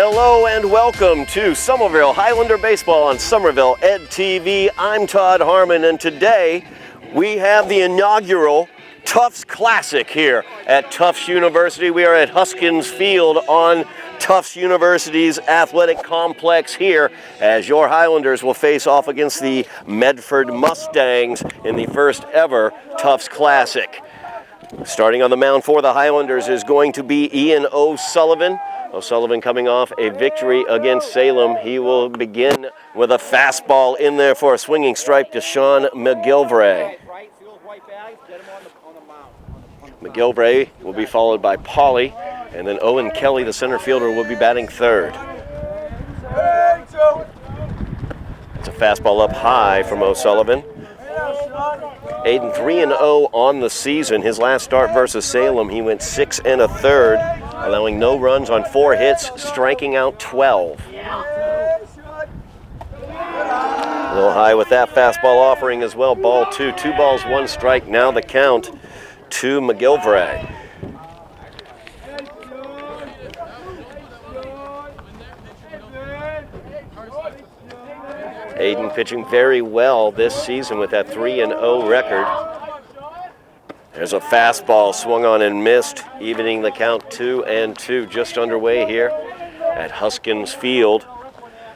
Hello and welcome to Somerville Highlander Baseball on Somerville Ed TV. I'm Todd Harmon, and today we have the inaugural Tufts Classic here at Tufts University. We are at Hoskins Field on Tufts University's athletic complex here, as your Highlanders will face off against the Medford Mustangs in the first ever Tufts Classic. Starting on the mound for the Highlanders is going to be Ian O'Sullivan. O'Sullivan coming off a victory against Salem. He will begin with a fastball in there for a swinging strike to Sean McGilvray. McGilvray will be followed by Pauly, and then Owen Kelly, the center fielder, will be batting third. It's a fastball up high from O'Sullivan. Aiden 3-0 on the season. His last start versus Salem, he went 6 1/3, allowing no runs on 4 hits, striking out 12. A little high with that fastball offering as well. Ball 2, 2 balls, 1 strike. Now the count to McGilvray. Aiden pitching very well this season with that 3-0 record. There's a fastball swung on and missed, evening the count 2-2, just underway here at Hoskins Field.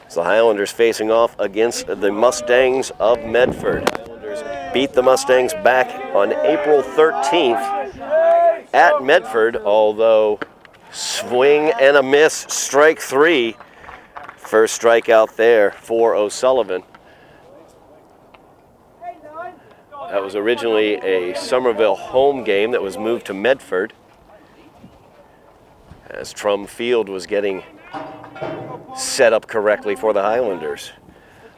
It's the Highlanders facing off against the Mustangs of Medford. Highlanders beat the Mustangs back on April 13th at Medford, although swing and a miss, strike 3. First strikeout there for O'Sullivan. That was originally a Somerville home game that was moved to Medford, as Trum Field was getting set up correctly for the Highlanders.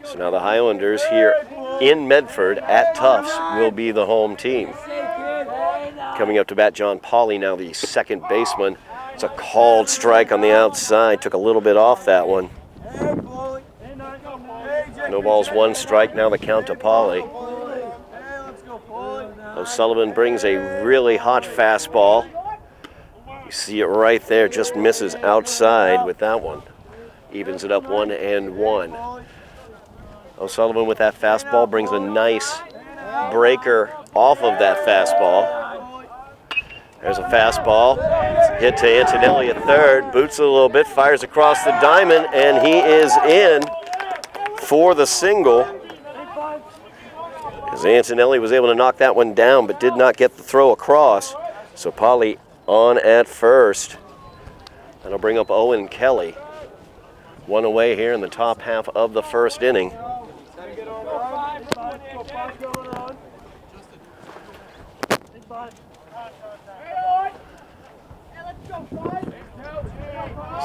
So now the Highlanders here in Medford at Tufts will be the home team. Coming up to bat, John Pauly, now the second baseman. It's a called strike on the outside, took a little bit off that one. No balls, 1 strike, now the count to Pauly. O'Sullivan brings a really hot fastball. You see it right there, just misses outside with that one. Evens it up 1-1. O'Sullivan with that fastball brings a nice breaker off of that fastball. There's a fastball. It's hit to Antonelli at third. Boots it a little bit, fires across the diamond, and he is in for the single. As Antonelli was able to knock that one down, but did not get the throw across. So Pauly on at first. That'll bring up Owen Kelly. 1 away here in the top half of the first inning.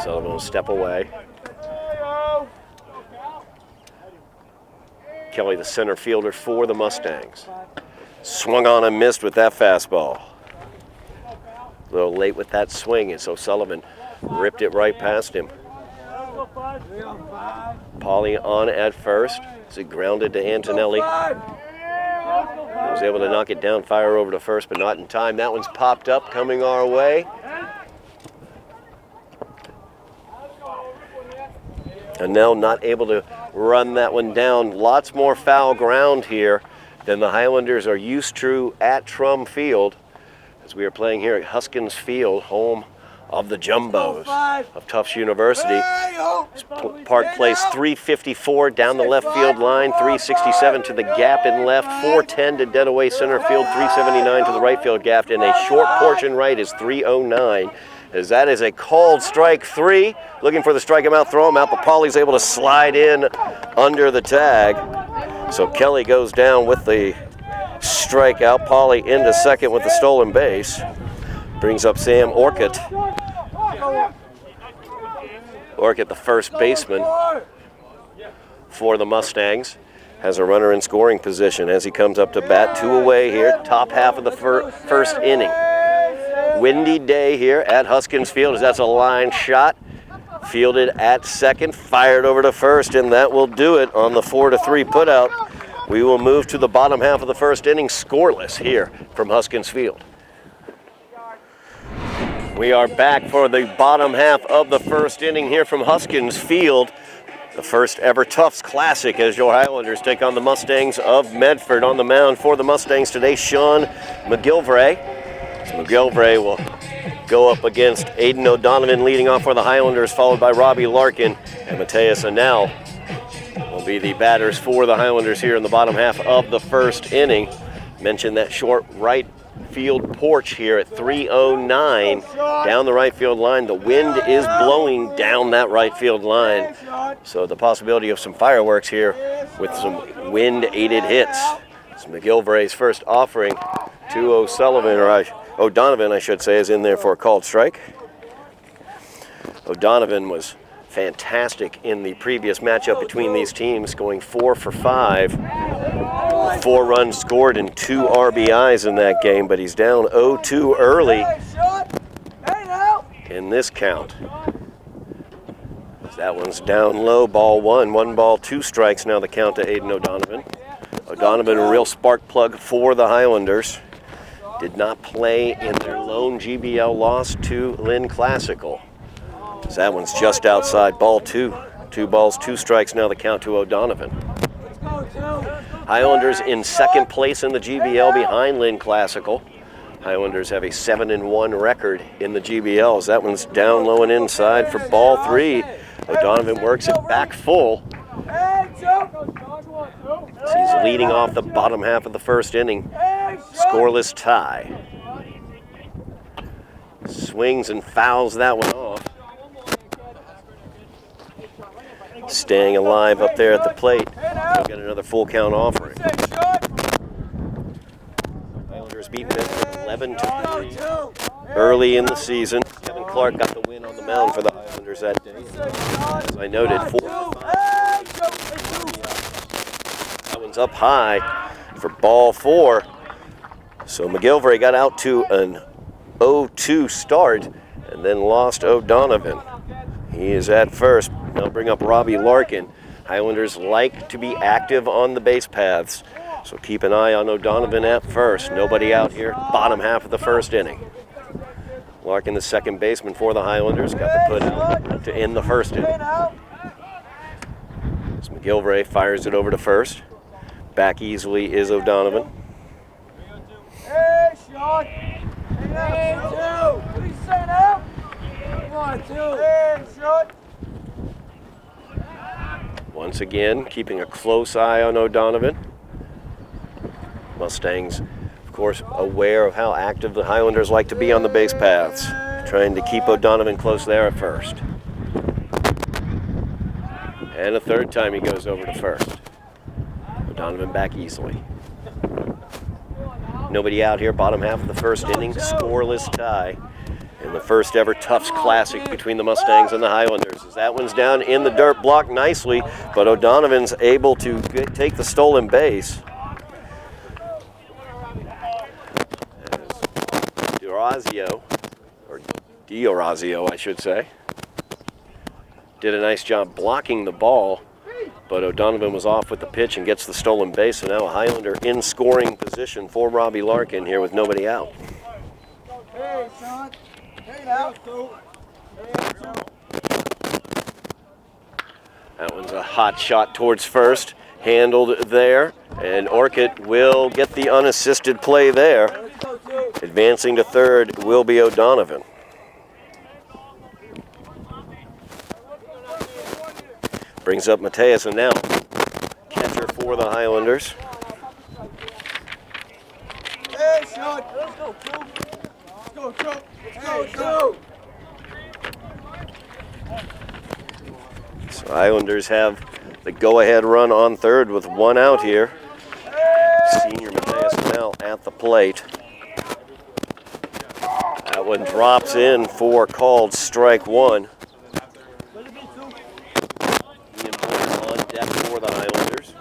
Sullivan will step away. Kelly, the center fielder for the Mustangs. Swung on and missed with that fastball. A little late with that swing, and so Sullivan ripped it right past him. Pauly on at first as he grounded to Antonelli. He was able to knock it down, fire over to first, but not in time. That one's popped up, coming our way. And now not able to run that one down. Lots more foul ground here than the Highlanders are used to at Trum Field, as we are playing here at Hoskins Field, home of the Jumbos of Tufts University. Park Place 354 down the left field line, 367 to the gap in left, 410 to dead away center field, 379 to the right field gap, and a short portion right is 309. As that is a called strike 3. Looking for the strike him out, throw him out, but Pauly's able to slide in under the tag. So Kelly goes down with the strikeout. Pauly into second with the stolen base. Brings up Sam Orcutt. Orcutt, the first baseman for the Mustangs, has a runner in scoring position as he comes up to bat. 2 away here, top half of the first inning. Windy day here at Hoskins Field, as that's a line shot. Fielded at second, fired over to first, and that will do it on the 4-3 putout. We will move to the bottom half of the first inning, scoreless here from Hoskins Field. We are back for the bottom half of the first inning here from Hoskins Field. The first ever Tufts Classic as your Highlanders take on the Mustangs of Medford. On the mound for the Mustangs today, Sean McGilvray. McGilvray will go up against Aiden O'Donovan leading off for the Highlanders, followed by Robbie Larkin. And Mateus Anel will be the batters for the Highlanders here in the bottom half of the first inning. Mentioned that short right field porch here at 309 down the right field line. The wind is blowing down that right field line, so the possibility of some fireworks here with some wind-aided hits. It's McGilvray's first offering to O'Donovan, I should say, is in there for a called strike. O'Donovan was fantastic in the previous matchup between these teams, going 4 for 5. 4 runs scored and 2 RBIs in that game, but he's down 0-2 early in this count. That one's down low, ball 1. 1 ball, 2 strikes now the count to Aiden O'Donovan. O'Donovan, a real spark plug for the Highlanders. Did not play in their lone GBL loss to Lynn Classical. So that one's just outside, ball 2. 2 balls, 2 strikes now the count to O'Donovan. Highlanders in second place in the GBL behind Lynn Classical. Highlanders have a 7-1 record in the GBLs. That one's down low and inside for ball 3. O'Donovan works it back full. He's leading off the bottom half of the first inning. Scoreless tie. Swings and fouls that one off. Staying alive up there at the plate. We'll get another full count offering. Highlanders beat Medford 11-3 early in the season. Kevin Clark got the win on the mound for the Highlanders that day. As I noted, 4 for 5. That one's up high for ball 4. So McGilvray got out to an 0-2 start and then lost O'Donovan. He is at first. Now bring up Robbie Larkin. Highlanders like to be active on the base paths, so keep an eye on O'Donovan at first. Nobody out here, bottom half of the first inning. Larkin, the second baseman for the Highlanders, got the put out to end the first inning. As McGilvray fires it over to first. Back easily is O'Donovan. Hey, Sean! Hey, 2! What are you saying now? Come on, 2! Hey, Sean! Once again, keeping a close eye on O'Donovan. Mustangs, of course, aware of how active the Highlanders like to be on the base paths. Trying to keep O'Donovan close there at first. And a third time he goes over to first. O'Donovan back easily. Nobody out here, bottom half of the first inning, scoreless tie in the first ever Tufts Classic between the Mustangs and the Highlanders. As that one's down in the dirt, blocked nicely, but O'Donovan's able to take the stolen base. D'Orazio, I should say, did a nice job blocking the ball, but O'Donovan was off with the pitch and gets the stolen base, and now a Highlander in scoring position for Robbie Larkin here with nobody out. Hey, Sean. Hey, now. That one's a hot shot towards first, handled there, and Orchid will get the unassisted play there. Advancing to third will be O'Donovan. Brings up Mateus and now catcher for the Highlanders. Hey, Sean. Let's go, Joe. Let's go, Joe. Let's go, Joe. So Highlanders have the go-ahead run on third with 1 out here. Senior Mateus now at the plate. That one drops in for called strike 1. On deck for the Highlanders.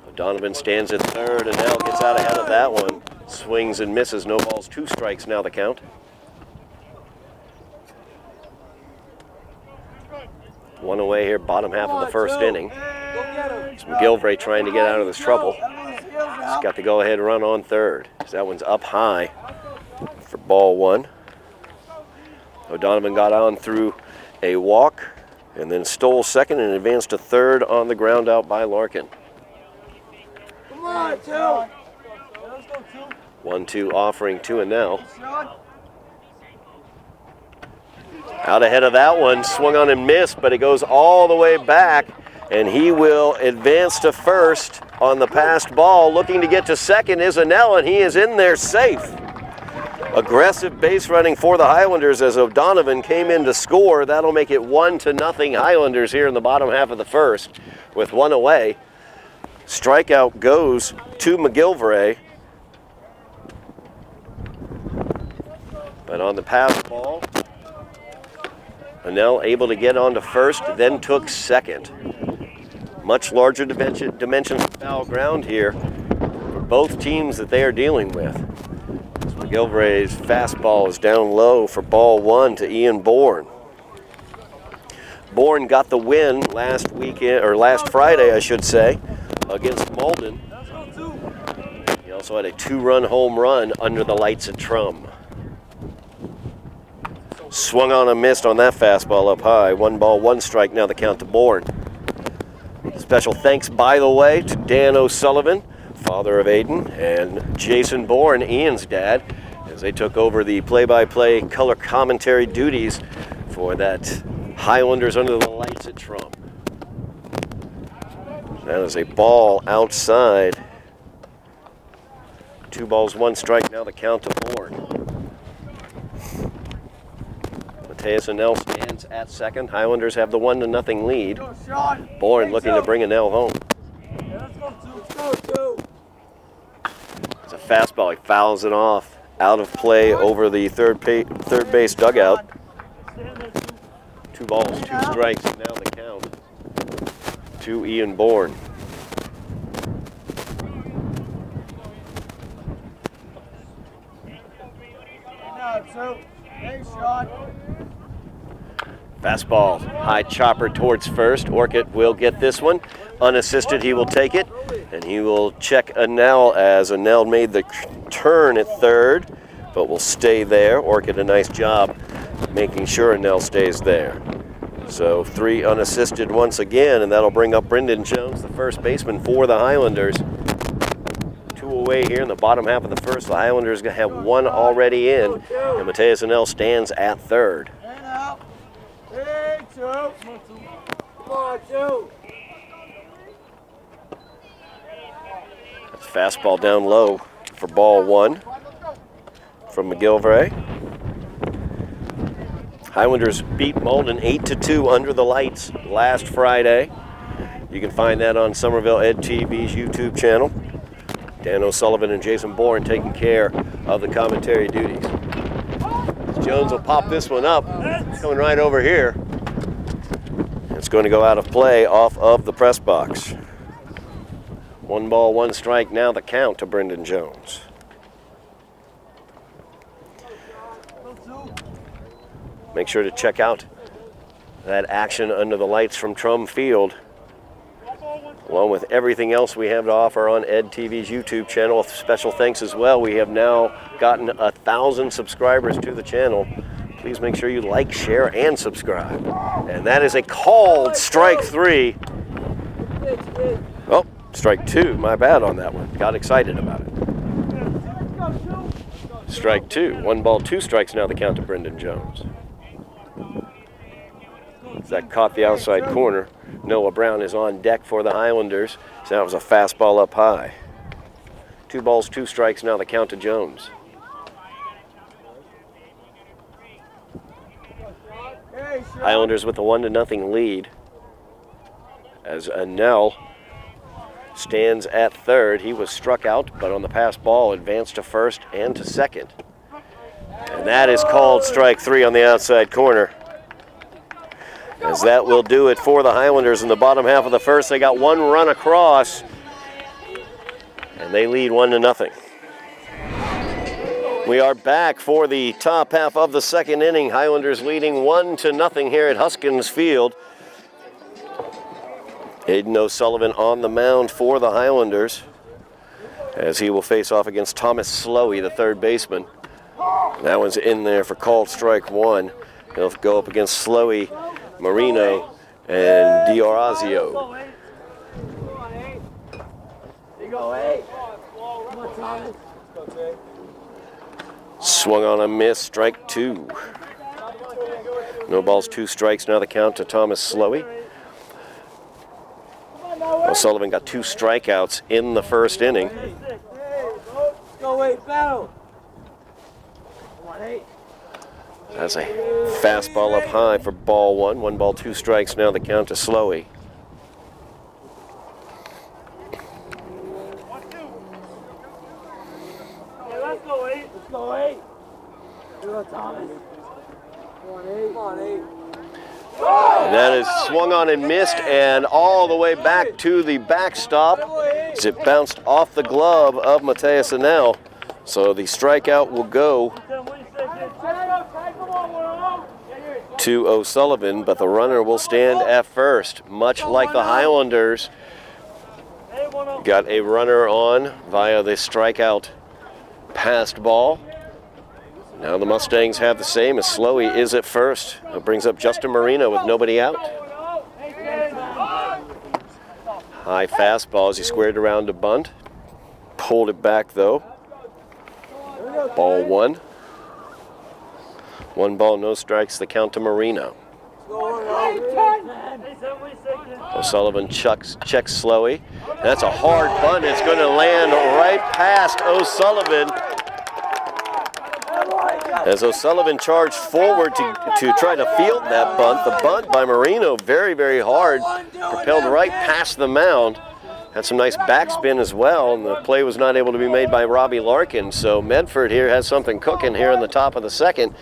O'Donovan stands at third and now gets out ahead of that one. Swings and misses. No balls, 2 strikes now the count. One away here, bottom half of the first inning. It's McGilvray trying to get out of this trouble. He's got the go-ahead run on third. That one's up high ball one. O'Donovan got on through a walk and then stole second and advanced to third on the ground out by Larkin. Come on, 2. Let's go, 2. 1-2 offering to Anel. Out ahead of that one, swung on and missed, but it goes all the way back, and he will advance to first on the passed ball. Looking to get to second is Anel, and he is in there safe. Aggressive base running for the Highlanders as O'Donovan came in to score. That'll make it 1-0 Highlanders here in the bottom half of the first with one away. Strikeout goes to McGilvray. But on the pass ball, Anel able to get on to first, then took second. Much larger dimensions of foul ground here for both teams that they are dealing with. McGilvray's fastball is down low for ball one to Ian Bourne. Bourne got the win last Friday, I should say, against Malden. He also had a 2-run home run under the lights at Trum. Swung on and missed on that fastball up high. 1 ball, 1 strike, now the count to Bourne. Special thanks, by the way, to Dan O'Sullivan, father of Aiden, and Jason Bourne, Ian's dad, as they took over the play-by-play color commentary duties for that Highlanders under the lights at Trump. That is a ball outside. 2 balls, 1 strike, now the count to Bourne. Mateus Anel stands at second. Highlanders have the 1-0 lead. Bourne looking to bring Anel home. It's a fastball. He fouls it off. Out of play over the third base dugout. 2 balls, 2 strikes, now the count to Ian Bourne. Fastball, high chopper towards first. Orchid will get this one. Unassisted, he will take it. And he will check Anel as Anel made the turn at third, but will stay there. Orchid, a nice job making sure Anel stays there. So 3 unassisted once again, and that'll bring up Brendan Jones, the first baseman for the Highlanders. 2 away here in the bottom half of the first. The Highlanders have 1 already in, and Mateus Anel stands at third. That's fastball down low for ball 1 from McGilvray. Highlanders beat Malden 8-2 under the lights last Friday. You can find that on Somerville Ed TV's YouTube channel. Dan O'Sullivan and Jason Bourne taking care of the commentary duties. Jones will pop this one up, coming right over here. It's going to go out of play off of the press box. 1 ball, 1 strike, now the count to Brendan Jones. Make sure to check out that action under the lights from Trum Field, along with everything else we have to offer on Ed TV's YouTube channel. Special thanks as well. We have now gotten 1,000 subscribers to the channel. Please make sure you like, share, and subscribe. And that is a called strike 3. Oh, strike 2. My bad on that one. Got excited about it. Strike 2. 1 ball, 2 strikes, now the count to Brendan Jones. That caught the outside corner. Noah Brown is on deck for the Highlanders. So that was a fastball up high. 2 balls, 2 strikes, now the count to Jones. Highlanders with a 1-0 lead as Anel stands at third. He was struck out, but on the pass ball advanced to first and to second. And that is called strike 3 on the outside corner. As that will do it for the Highlanders in the bottom half of the first. They got 1 run across, and they lead 1-0. We are back for the top half of the second inning. Highlanders leading 1-0 here at Hoskins Field. Aiden O'Sullivan on the mound for the Highlanders, as he will face off against Thomas Slowey, the third baseman. That one's in there for called strike one. He'll go up against Slowy, Marino, and D'Orazio. Come on, 8. You go 8. Come on, Thomas. Swung on a miss, strike two. No balls, 2 strikes. Now the count to Thomas Slowy. O'Sullivan got 2 strikeouts in the first inning. Let's go 8, battle. Come on, 8. That's a fastball up high for ball 1. 1 ball, 2 strikes. Now the count to Slowy. Let's go 8. Let's go 8. Go Thomas. Come on, 8. Come on, 8. And that is swung on and missed, and all the way back to the backstop as it bounced off the glove of Mateus Anel. So the strikeout will go to O'Sullivan, but the runner will stand at first. Much like the Highlanders got a runner on via the strikeout passed ball. Now the Mustangs have the same as Slowy is at first. It brings up Justin Marino with nobody out. High fastball as he squared around to bunt. Pulled it back though. Ball 1. 1 ball, no strikes, the count to Marino. O'Sullivan checks Slowy. That's a hard bunt. It's going to land right past O'Sullivan. As O'Sullivan charged forward to try to field that bunt. The bunt by Marino, very, very hard. Propelled right past the mound. Had some nice backspin as well, and the play was not able to be made by Robbie Larkin. So Medford here has something cooking here in the top of the second.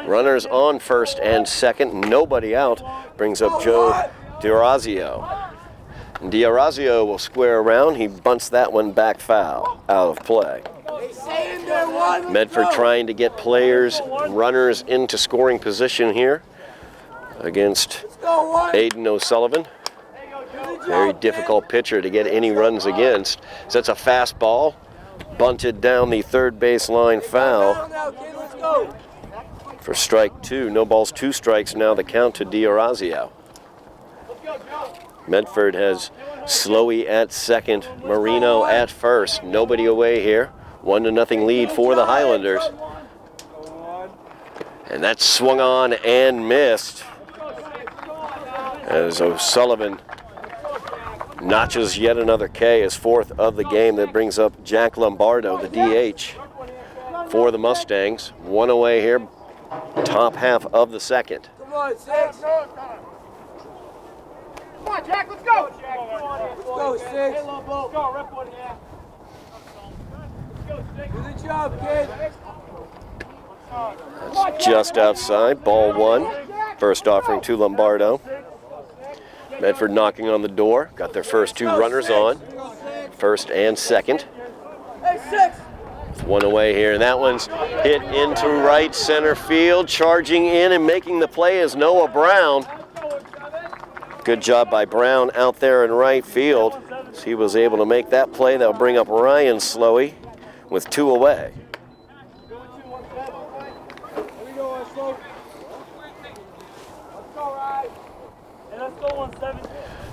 Runners on first and second, nobody out. Brings up Joe D'Orazio. D'Orazio will square around. He bunts that one back foul, out of play. Medford trying to get players, runners into scoring position here against Aiden O'Sullivan. Very difficult pitcher to get any runs against. So that's a fastball, bunted down the third baseline foul for strike 2. No balls, 2 strikes. Now the count to D'Orazio. Medford has Slowy at second, Marino at first. Nobody away here. 1-0 lead for the Highlanders. And that's swung on and missed as O'Sullivan notches yet another K, his 4th of the game. That brings up Jack Lombardo, the DH for the Mustangs. 1 away here, top half of the second. Come on, 6. Come on, Jack, let's go. Let's go, 6. Let's go, rip one, yeah. Do the job, kid. That's just outside, ball 1. First offering to Lombardo. Medford knocking on the door. Got their first 2 runners on, first and second. Hey, 6. With 1 away here, and that one's hit into right center field. Charging in and making the play is Noah Brown. Good job by Brown out there in right field. He was able to make that play. That'll bring up Ryan Slowy with 2 away.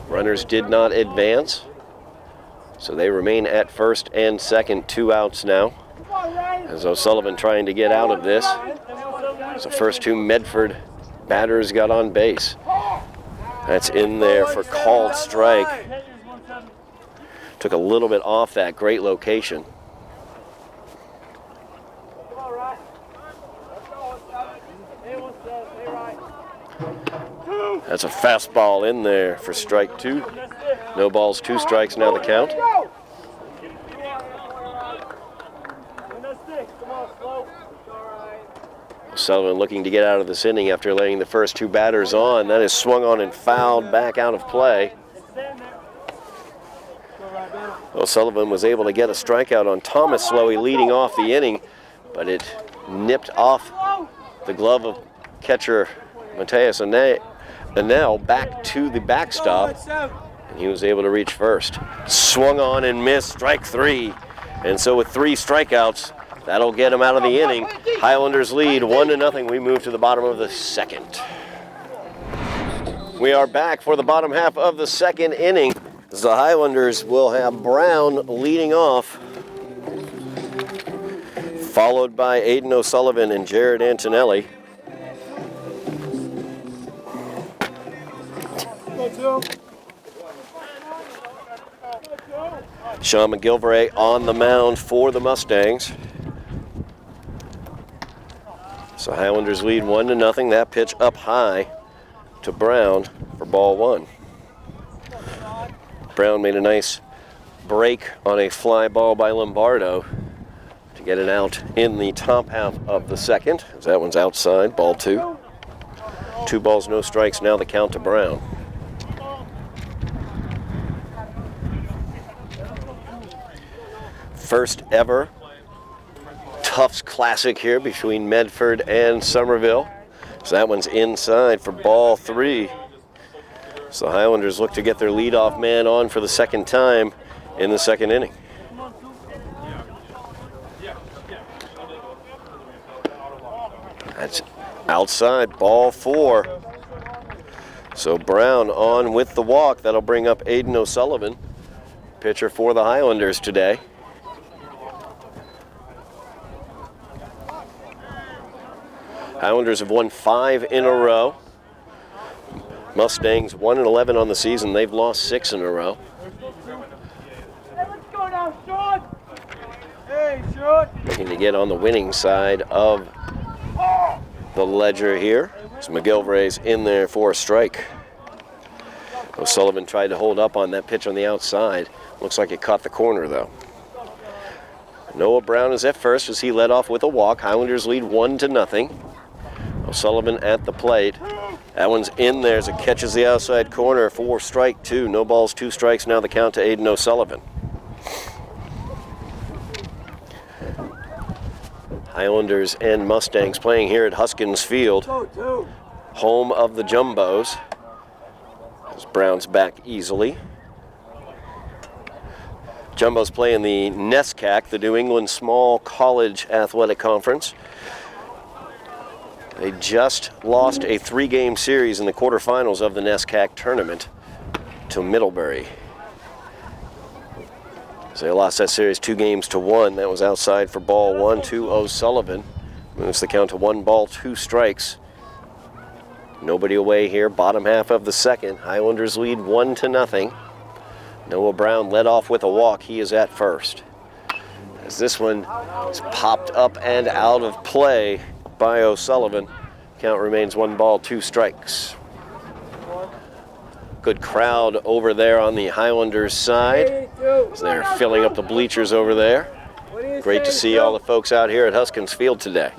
Runners did not advance, so they remain at first and second. 2 outs now, as O'Sullivan trying to get out of this. So first 2 Medford batters got on base. That's in there for called strike. Took a little bit off that great location. That's a fastball in there for strike 2. No balls, 2 strikes, now the count. Sullivan looking to get out of this inning after laying the first 2 batters on. That is swung on and fouled back out of play. O'Sullivan was able to get a strikeout on Thomas Slowy leading off the inning, but it nipped off the glove of catcher Mateus Anel back to the backstop, and he was able to reach first. Swung on and missed, strike 3. And so with 3 strikeouts, That'll get them out of the inning. Highlanders lead 1-0. We move to the bottom of the second. We are back for the bottom half of the second inning. The Highlanders will have Brown leading off, followed by Aiden O'Sullivan and Jared Antonelli. Sean McGilvray on the mound for the Mustangs. So Highlanders lead 1-0. That pitch up high to Brown for ball one. Brown made a nice break on a fly ball by Lombardo to get it out in the top half of the second. That one's outside, ball two. 2 balls, no strikes, now the count to Brown. First ever Tufts Classic here between Medford and Somerville. So that one's inside for ball 3. So the Highlanders look to get their leadoff man on for the second time in the second inning. That's outside, ball 4. So Brown on with the walk. That'll bring up Aiden O'Sullivan, pitcher for the Highlanders today. Highlanders have won 5 in a row. Mustangs 1-11 on the season. They've lost 6 in a row. Hey, let's go now, Sean. Hey, Sean. Looking to get on the winning side of the ledger here. So McGilvray's in there for a strike. O'Sullivan tried to hold up on that pitch on the outside. Looks like it caught the corner, though. Noah Brown is at first as he led off with a walk. Highlanders lead 1-0. O'Sullivan at the plate. That one's in there as it catches the outside corner for strike 2. No balls, 2 strikes. Now the count to Aiden O'Sullivan. Highlanders and Mustangs playing here at Hoskins Field, home of the Jumbos. As Brown's back easily. Jumbos play in the NESCAC, the New England Small College Athletic Conference. They just lost a 3-game series in the quarterfinals of the NESCAC tournament to Middlebury. So they lost that series 2-1. That was outside for ball 1 to O'Sullivan. Moves the count to 1 ball, 2 strikes. Nobody away here, bottom half of the second. Highlanders lead 1-0. Noah Brown led off with a walk. He is at first. As this one is popped up and out of play by O'Sullivan. Count remains 1 ball, 2 strikes. Good crowd over there on the Highlanders side. So they're filling up the bleachers over there. Great to see all the folks out here at Hoskins Field today.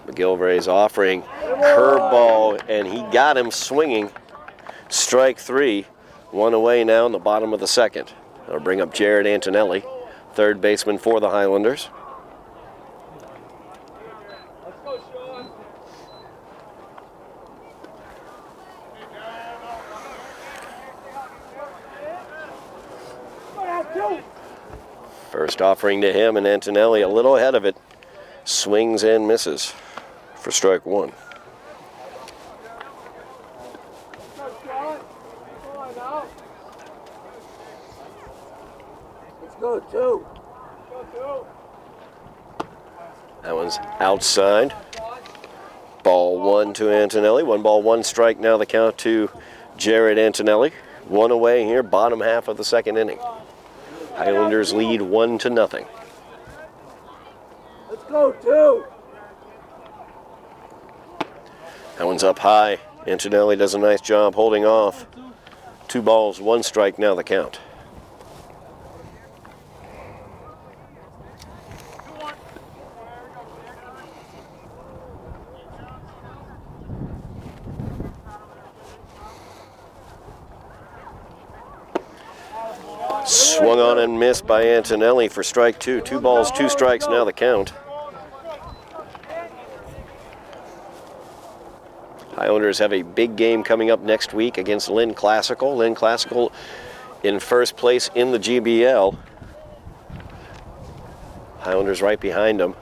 McGilvray's offering curveball, and he got him swinging. Strike 3. 1 away now in the bottom of the second. That'll bring up Jared Antonelli, third baseman for the Highlanders. Let's go, Sean. First offering to him, and Antonelli a little ahead of it. Swings and misses for strike 1. Go 2. That one's outside. Ball 1 to Antonelli. 1 ball, 1 strike. Now the count to Jared Antonelli. 1 away here, bottom half of the second inning. Highlanders lead 1-0. Let's go 2. That one's up high. Antonelli does a nice job holding off. 2 balls, 1 strike. Now the count. Swung on and missed by Antonelli for strike 2. 2 balls, 2 strikes, now the count. Highlanders have a big game coming up next week against Lynn Classical. Lynn Classical in first place in the GBL. Highlanders right behind them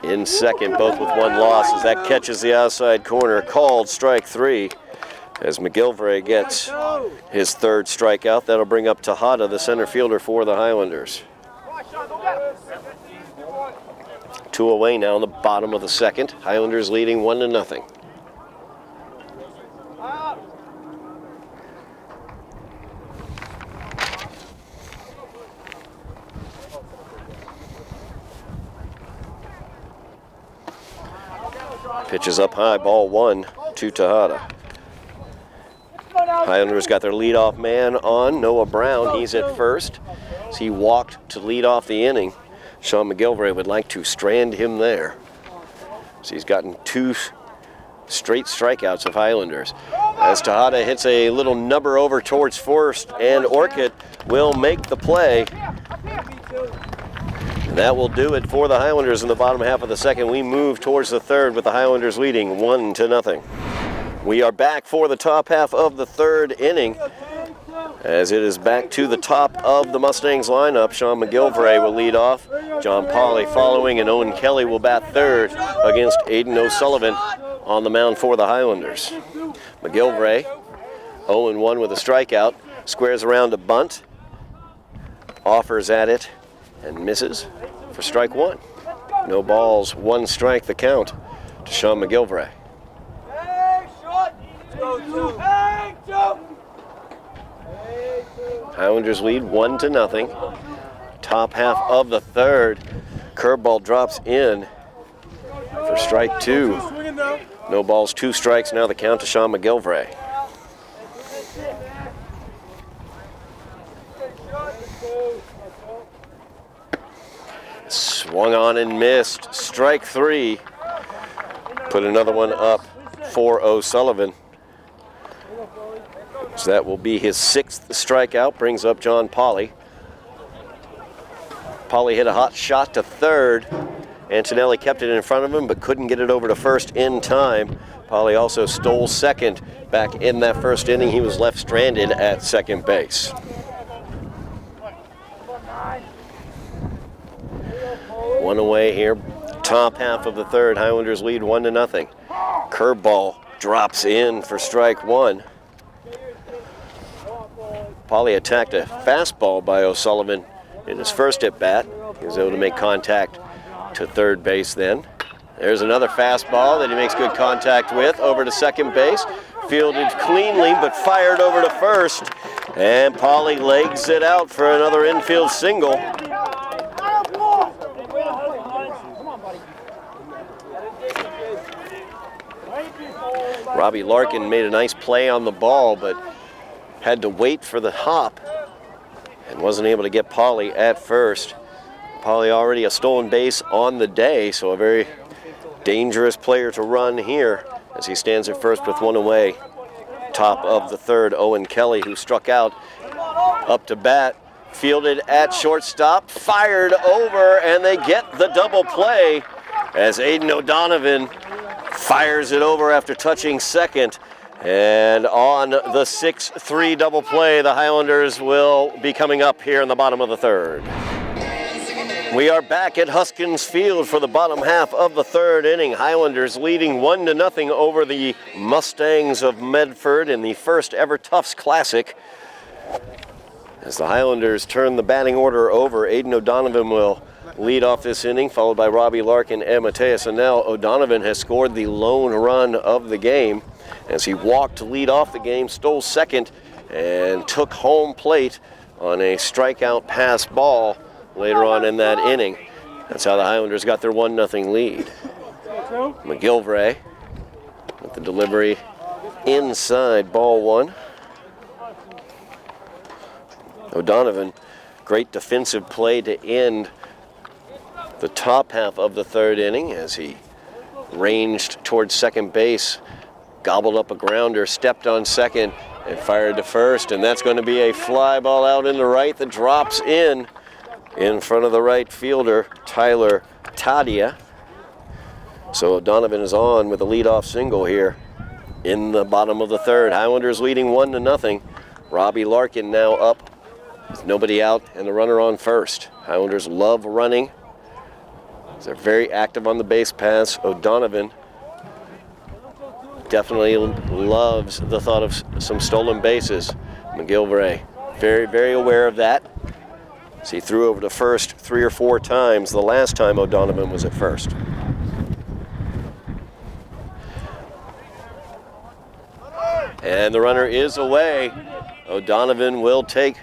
in second, both with one loss, as that catches the outside corner. Called strike 3 as McGilvray gets his third strikeout. That'll bring up Tejada, the center fielder for the Highlanders. 2 away now in the bottom of the second. Highlanders leading 1-0. Pitches up high, ball 1 to Tejada. Highlanders got their leadoff man on, Noah Brown. He's at first. As he walked to lead off the inning, Sean McGilvray would like to strand him there. So he's gotten 2 straight strikeouts of Highlanders. As Tejada hits a little nubber over towards first, and Orchid will make the play. And that will do it for the Highlanders in the bottom half of the second. We move towards the third with the Highlanders leading 1-0. We are back for the top half of the third inning, as it is back to the top of the Mustangs lineup. Sean McGilvray will lead off, John Pauley following, and Owen Kelly will bat third against Aiden O'Sullivan on the mound for the Highlanders. McGilvray, 0-1 with a strikeout, squares around a bunt, offers at it, and misses for strike 1. No balls, 1 strike the count to Sean McGilvray. Highlanders lead 1-0. Top half of the third. Curveball drops in for strike 2. No balls, 2 strikes. Now the count to Sean McGilvray. Swung on and missed. Strike 3. Put another one up for O'Sullivan. So that will be his 6th strikeout. Brings up John Pauley. Pauley hit a hot shot to third. Antonelli kept it in front of him, but couldn't get it over to first in time. Pauley also stole second. Back in that first inning, he was left stranded at second base. One away here. Top half of the third. Highlanders lead 1-0. Curveball drops in for strike 1. Pauley attacked a fastball by O'Sullivan in his first at bat. He was able to make contact to third base then. There's another fastball that he makes good contact with over to second base. Fielded cleanly, but fired over to first. And Pauley legs it out for another infield single. Robbie Larkin made a nice play on the ball, but had to wait for the hop and wasn't able to get Pauley at first. Pauley already a stolen base on the day, so a very dangerous player to run here as he stands at first with 1 away. Top of the third, Owen Kelly, who struck out, up to bat, fielded at shortstop, fired over, and they get the double play as Aiden O'Donovan fires it over after touching second. And on the 6-3 double play, the Highlanders will be coming up here in the bottom of the third. We are back at Hoskins Field for the bottom half of the third inning. Highlanders leading 1-0 over the Mustangs of Medford in the first ever Tufts Classic. As the Highlanders turn the batting order over, Aiden O'Donovan will lead off this inning, followed by Robbie Larkin and Mateus. And now O'Donovan has scored the lone run of the game as he walked to lead off the game, stole second, and took home plate on a strikeout pass ball later on in that inning. That's how the Highlanders got their 1-0 lead. McGilvray with the delivery inside, ball 1. O'Donovan, great defensive play to end the top half of the third inning as he ranged towards second base, gobbled up a grounder, stepped on second, and fired to first. And that's going to be a fly ball out into right that drops in front of the right fielder, Tyler Tadia. So O'Donovan is on with a leadoff single here in the bottom of the third. Highlanders leading 1-0. Robbie Larkin now up with nobody out and the runner on first. Highlanders love running. They're very active on the base pass. O'Donovan definitely loves the thought of some stolen bases. McGilvray very, very aware of that. So he threw over to first 3 or 4 times the last time O'Donovan was at first. And the runner is away. O'Donovan will take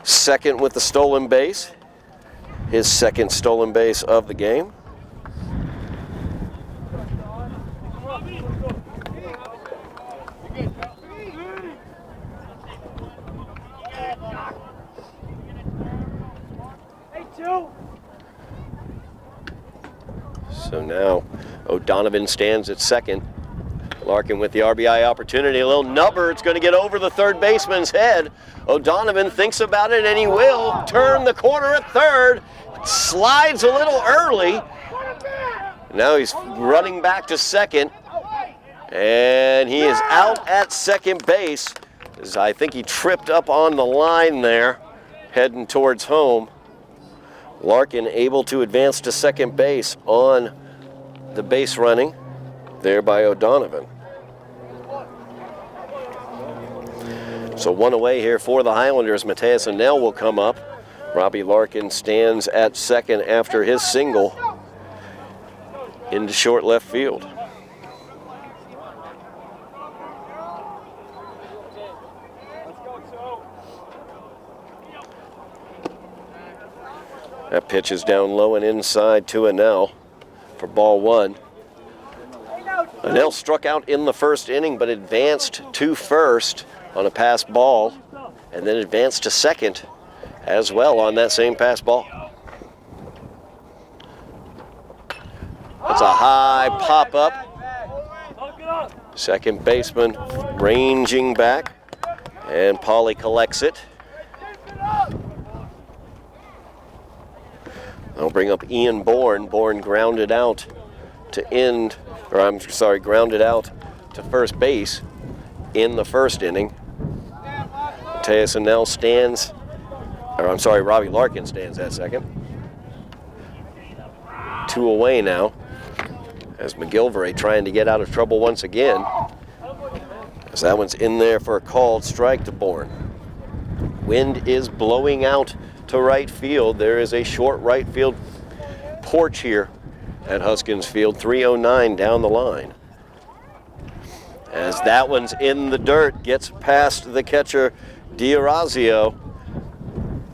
second with the stolen base. His second stolen base of the game. So now O'Donovan stands at second. Larkin with the RBI opportunity. A little nubber. It's going to get over the third baseman's head. O'Donovan thinks about it, and he will turn the corner at third. Slides a little early. Now he's running back to second. And he is out at second base. As I think he tripped up on the line there, heading towards home. Larkin able to advance to second base on the base running there by O'Donovan. So one away here for the Highlanders. Mateus Anel will come up. Robbie Larkin stands at second after his single into short left field. That pitch is down low and inside to Anel for ball 1. Anel struck out in the first inning, but advanced to first on a pass ball, and then advanced to second as well on that same pass ball. That's a high pop-up. Second baseman ranging back, and Pauly collects it. I'll bring up Ian Bourne. Bourne grounded out to end, or I'm sorry, grounded out to first base in the first inning. Mateus Anel stands, or I'm sorry, Robbie Larkin stands at second. 2 away now, as McGilvray trying to get out of trouble once again, as that one's in there for a called strike to Bourne. Wind is blowing out to right field. There is a short right field porch here at Hoskins Field, 3:09 down the line. As that one's in the dirt, gets past the catcher D'Orazio.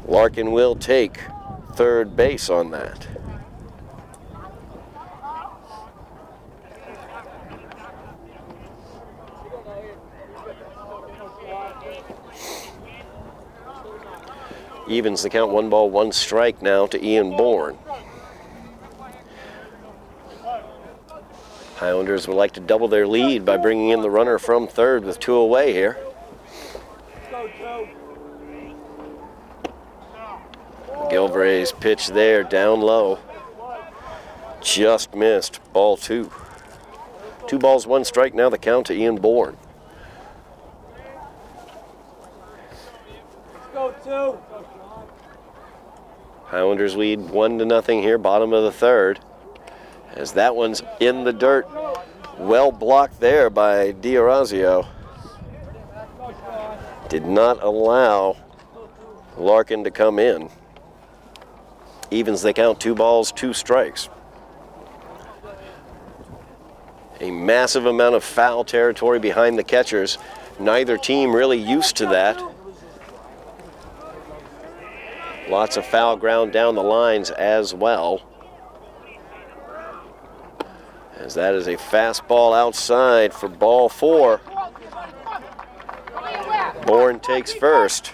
Larkin will take third base on that. Evens the count, 1 ball, 1 strike now to Ian Bourne. Highlanders would like to double their lead by bringing in the runner from third with 2 away here. Gilvray's pitch there, down low. Just missed, ball 2. 2 balls, 1 strike now the count to Ian Bourne. Highlanders lead 1-0 here, bottom of the third. As that one's in the dirt, well blocked there by D'Orazio. Did not allow Larkin to come in. Evens the count, 2 balls, 2 strikes. A massive amount of foul territory behind the catchers. Neither team really used to that. Lots of foul ground down the lines as well. As that is a fastball outside for ball 4. Bourne takes first.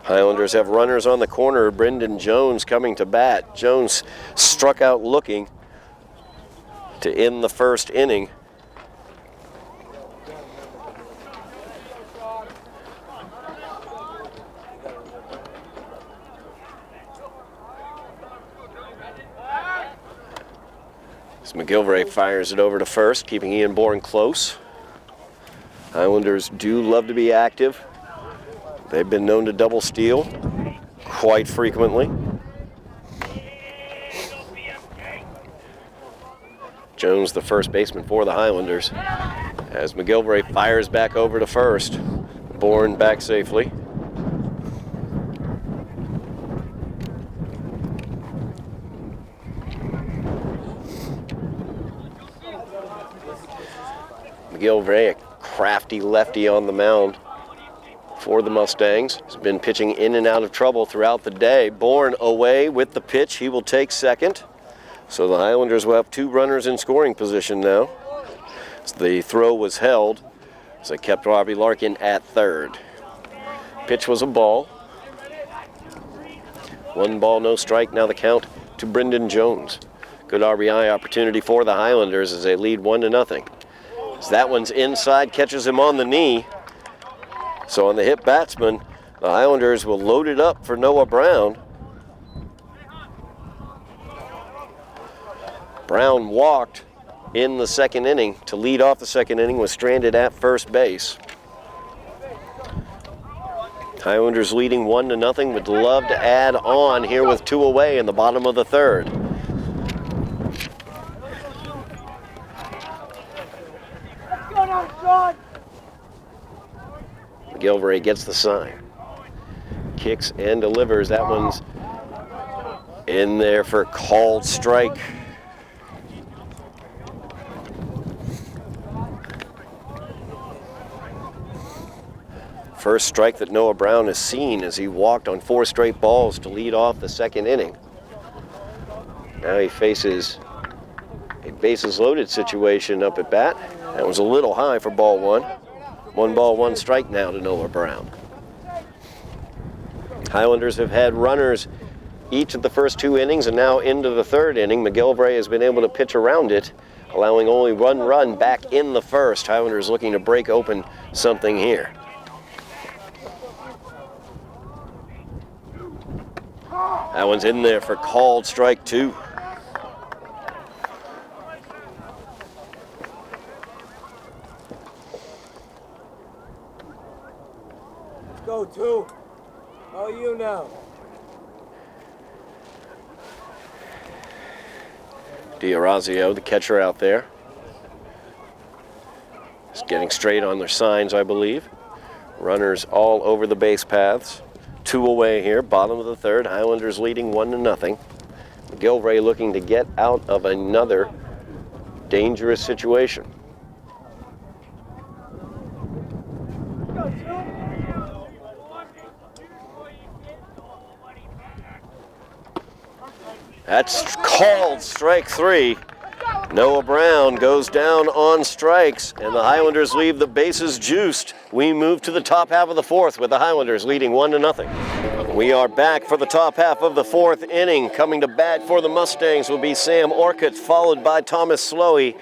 Highlanders have runners on the corner. Brendan Jones coming to bat. Jones struck out looking to end the first inning. McGilvray fires it over to first, keeping Ian Bourne close. Highlanders do love to be active. They've been known to double steal quite frequently. Jones, the first baseman for the Highlanders, as McGilvray fires back over to first. Bourne back safely. McGilvray, a crafty lefty on the mound for the Mustangs. He's been pitching in and out of trouble throughout the day. Bourne away with the pitch. He will take second. So the Highlanders will have two runners in scoring position now. The throw was held, so they kept Robbie Larkin at third. Pitch was a ball. 1 ball, no strike. Now the count to Brendan Jones. Good RBI opportunity for the Highlanders as they lead 1-0. As that one's inside, catches him on the knee. So on the hit batsman, the Highlanders will load it up for Noah Brown. Brown walked in the second inning to lead off the second inning, was stranded at first base. Highlanders leading 1-0, would love to add on here with 2 away in the bottom of the third. McGilvray gets the sign. Kicks and delivers. That one's in there for called strike. First strike that Noah Brown has seen as he walked on 4 straight balls to lead off the second inning. Now he faces a bases loaded situation up at bat. That was a little high for ball 1. 1 ball, 1 strike now to Noah Brown. Highlanders have had runners each of the first 2 innings and now into the third inning. McGilvray has been able to pitch around it, allowing only 1 run back in the first. Highlanders looking to break open something here. That one's in there for called strike 2. Go 2. How are you now? D'Orazio, the catcher out there, is getting straight on their signs, I believe. Runners all over the base paths. 2 away here, bottom of the third. Highlanders leading 1-0. McGilvray looking to get out of another dangerous situation. That's called strike 3. Noah Brown goes down on strikes, and the Highlanders leave the bases juiced. We move to the top half of the fourth with the Highlanders leading 1-0. We are back for the top half of the 4th inning. Coming to bat for the Mustangs will be Sam Orcutt, followed by Thomas Slowey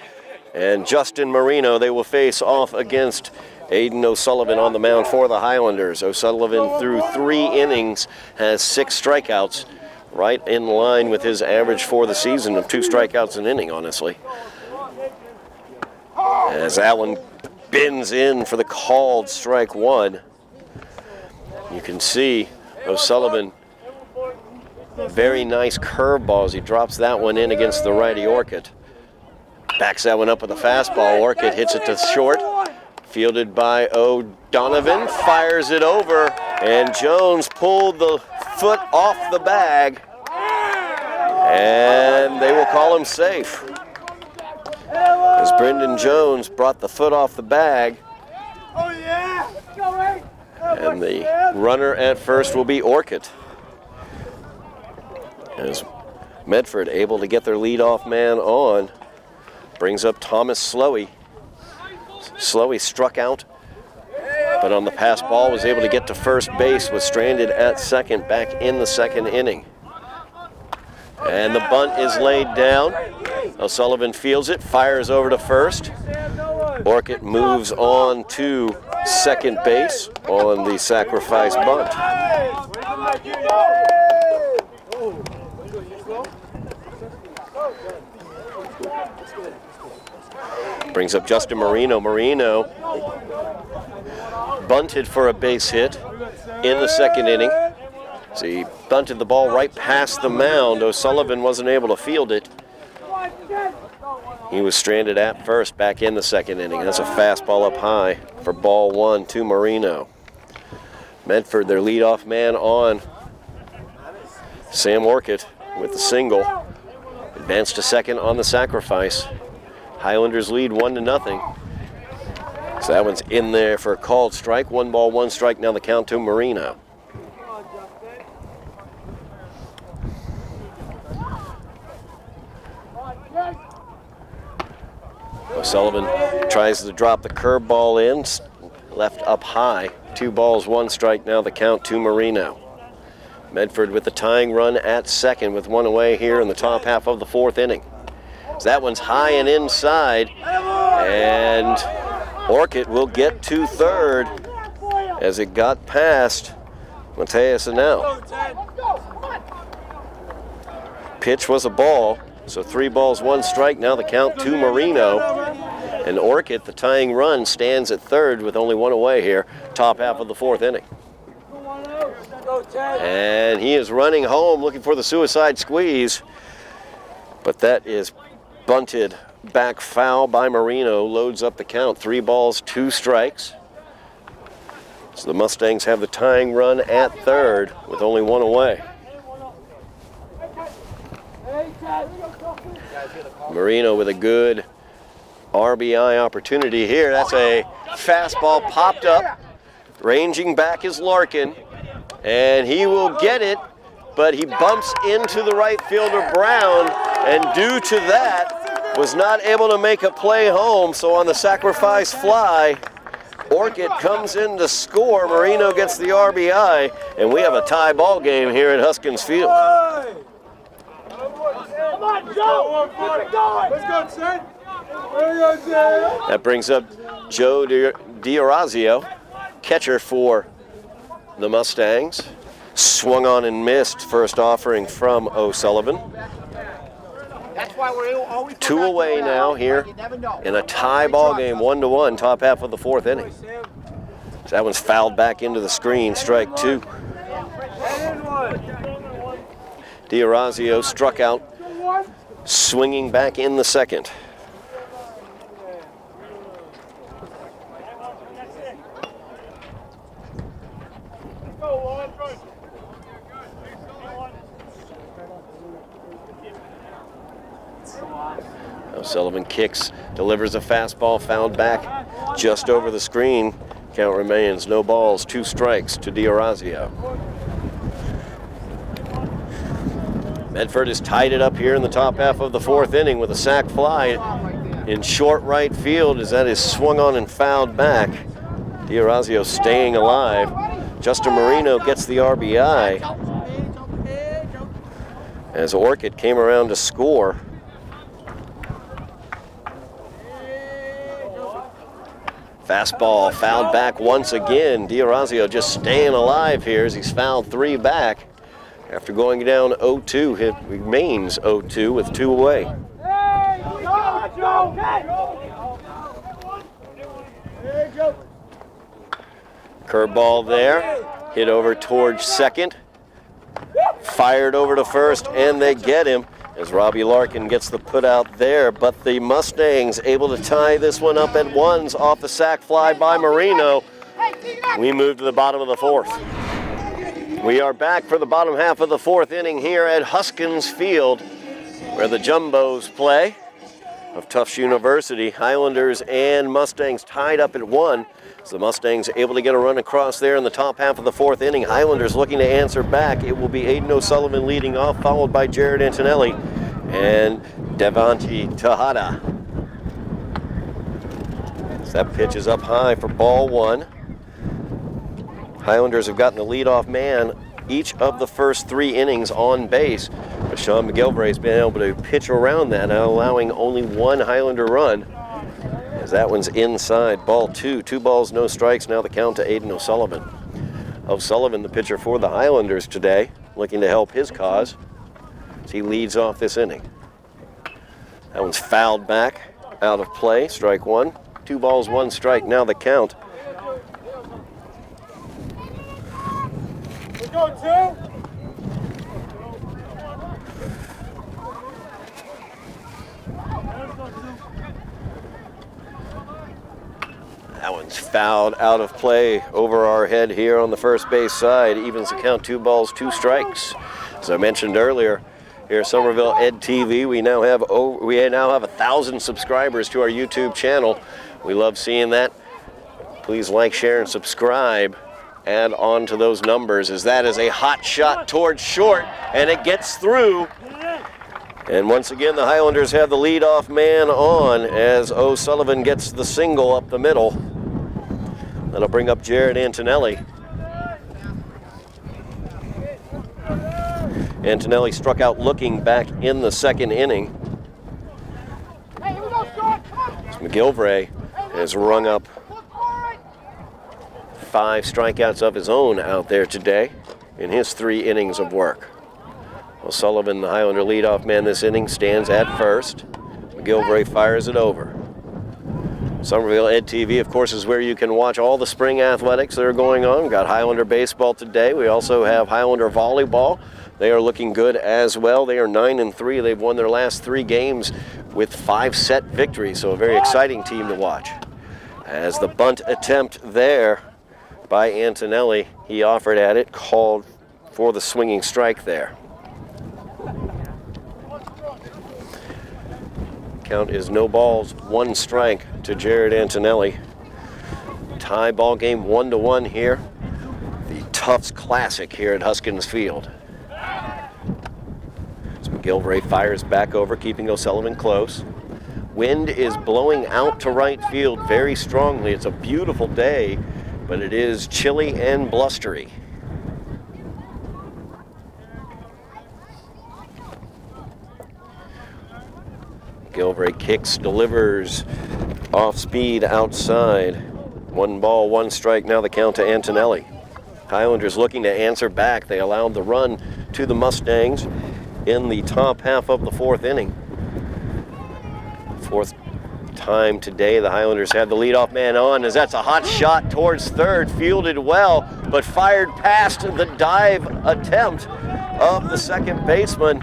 and Justin Marino. They will face off against Aiden O'Sullivan on the mound for the Highlanders. O'Sullivan through 3 innings has 6 strikeouts. Right in line with his average for the season of 2 strikeouts an inning, honestly. As Allen bends in for the called strike 1. You can see O'Sullivan, very nice curveball as he drops that one in against the righty Orcutt. Backs that one up with a fastball. Orcutt hits it to short. Fielded by O'Donovan, fires it over, and Jones pulled the foot off the bag, and they will call him safe. As Brendan Jones brought the foot off the bag, and the runner at first will be Orcutt. As Medford able to get their leadoff man on, brings up Thomas Slowey. Slowey struck out, but on the pass ball was able to get to first base, was stranded at second back in the second inning. And the bunt is laid down. O'Sullivan fields it, fires over to first. Orcutt moves on to second base on the sacrifice bunt. Brings up Justin Marino. Marino bunted for a base hit in the second inning. So he bunted the ball right past the mound. O'Sullivan wasn't able to field it. He was stranded at first back in the second inning. That's a fastball up high for ball one to Marino. Medford, their leadoff man on. Sam Orchid with the single. Advanced to second on the sacrifice. Highlanders lead 1-0. So that one's in there for a called strike. 1 ball, 1 strike. Now the count to Marino. O'Sullivan tries to drop the curveball in, left up high. 2 balls, 1 strike. Now the count to Marino. Medford with the tying run at second with 1 away here in the top half of the 4th inning. So that one's high and inside, and Orchid will get to third as it got past Mateus Anel. Pitch was a ball, so 3 balls, 1 strike. Now the count to Marino. And Orchid, the tying run, stands at third with only 1 away here, top half of the 4th inning. And he is running home looking for the suicide squeeze, but that is bunted back foul by Marino. Loads up the count. 3 balls, 2 strikes. So the Mustangs have the tying run at third with only 1 away. Marino with a good RBI opportunity here. That's a fastball popped up. Ranging back is Larkin, and he will get it, but he bumps into the right fielder Brown, and due to that was not able to make a play home. So on the sacrifice fly, Orchid comes in to score. Marino gets the RBI, and we have a tie ball game here at Hoskins Field. Come on, Joe! Let's go, Sid! That brings up Joe D'Orazio, catcher for the Mustangs. Swung on and missed. First offering from O'Sullivan. That's why we're always 2 away now here in a tie ball game, 1-1, top half of the 4th inning. So that one's fouled back into the screen, strike 2. D'Orazio struck out, swinging back in the second. O'Sullivan kicks, delivers a fastball, fouled back just over the screen. Count remains no balls, 2 strikes to D'Orazio. Medford has tied it up here in the top half of the 4th inning with a sac fly in short right field as that is swung on and fouled back. D'Orazio staying alive. Justin Marino gets the RBI as Orchid came around to score. Fastball fouled back once again. D'Orazio just staying alive here as he's fouled 3 back. After going down 0-2, it remains 0-2 with 2 away. Curveball there, hit over towards second. Fired over to first, and they get him as Robbie Larkin gets the put out there. But the Mustangs able to tie this one up at 1s off the sac fly by Marino. We move to the bottom of the 4th. We are back for the bottom half of the 4th inning here at Hoskins Field, where the Jumbos play of Tufts University. Highlanders and Mustangs tied up at 1. So the Mustangs able to get a run across there in the top half of the 4th inning. Highlanders looking to answer back. It will be Aiden O'Sullivan leading off, followed by Jared Antonelli and Devanti Tejada. So that pitch is up high for ball 1. Highlanders have gotten the leadoff man each of the first 3 innings on base. But Sean McGilvray has been able to pitch around that, allowing only 1 Highlander run. As that one's inside, ball 2. 2 balls, no strikes. Now the count to Aiden O'Sullivan. O'Sullivan, the pitcher for the Highlanders today, looking to help his cause as he leads off this inning. That one's fouled back, out of play, strike one. 2 balls, 1 strike, now the count. Let's go, 2. That one's fouled out of play over our head here on the first base side. Evens the count, 2 balls, 2 strikes. As I mentioned earlier, here at Somerville Ed TV, we now have 1,000 subscribers to our YouTube channel. We love seeing that. Please like, share, and subscribe. Add on to those numbers, as that is a hot shot towards short, and it gets through. And once again, the Highlanders have the leadoff man on as O'Sullivan gets the single up the middle. That'll bring up Jared Antonelli. Antonelli struck out looking back in the second inning. McGilvray has rung up 5 strikeouts of his own out there today in his 3 innings of work. O'Sullivan, the Highlander leadoff man this inning, stands at first. McGilvray fires it over. Somerville Ed TV, of course, is where you can watch all the spring athletics that are going on. We've got Highlander baseball today. We also have Highlander volleyball. They are looking good as well. They are 9-3. They've won their last 3 games with 5-set victories, so a very exciting team to watch. As the bunt attempt there by Antonelli, he offered at it, called for the swinging strike there. Count is no balls, 1 strike to Jared Antonelli. Tie ball game 1-1 here. The Tufts Classic here at Hoskins Field. So McGilvray fires back over, keeping O'Sullivan close. Wind is blowing out to right field very strongly. It's a beautiful day, but it is chilly and blustery. McGilvray kicks, delivers, off speed outside. 1 ball, 1 strike, now the count to Antonelli. Highlanders looking to answer back. They allowed the run to the Mustangs in the top half of the 4th inning. 4th time today the Highlanders had the leadoff man on, as that's a hot shot towards third, fielded well, but fired past the dive attempt of the second baseman.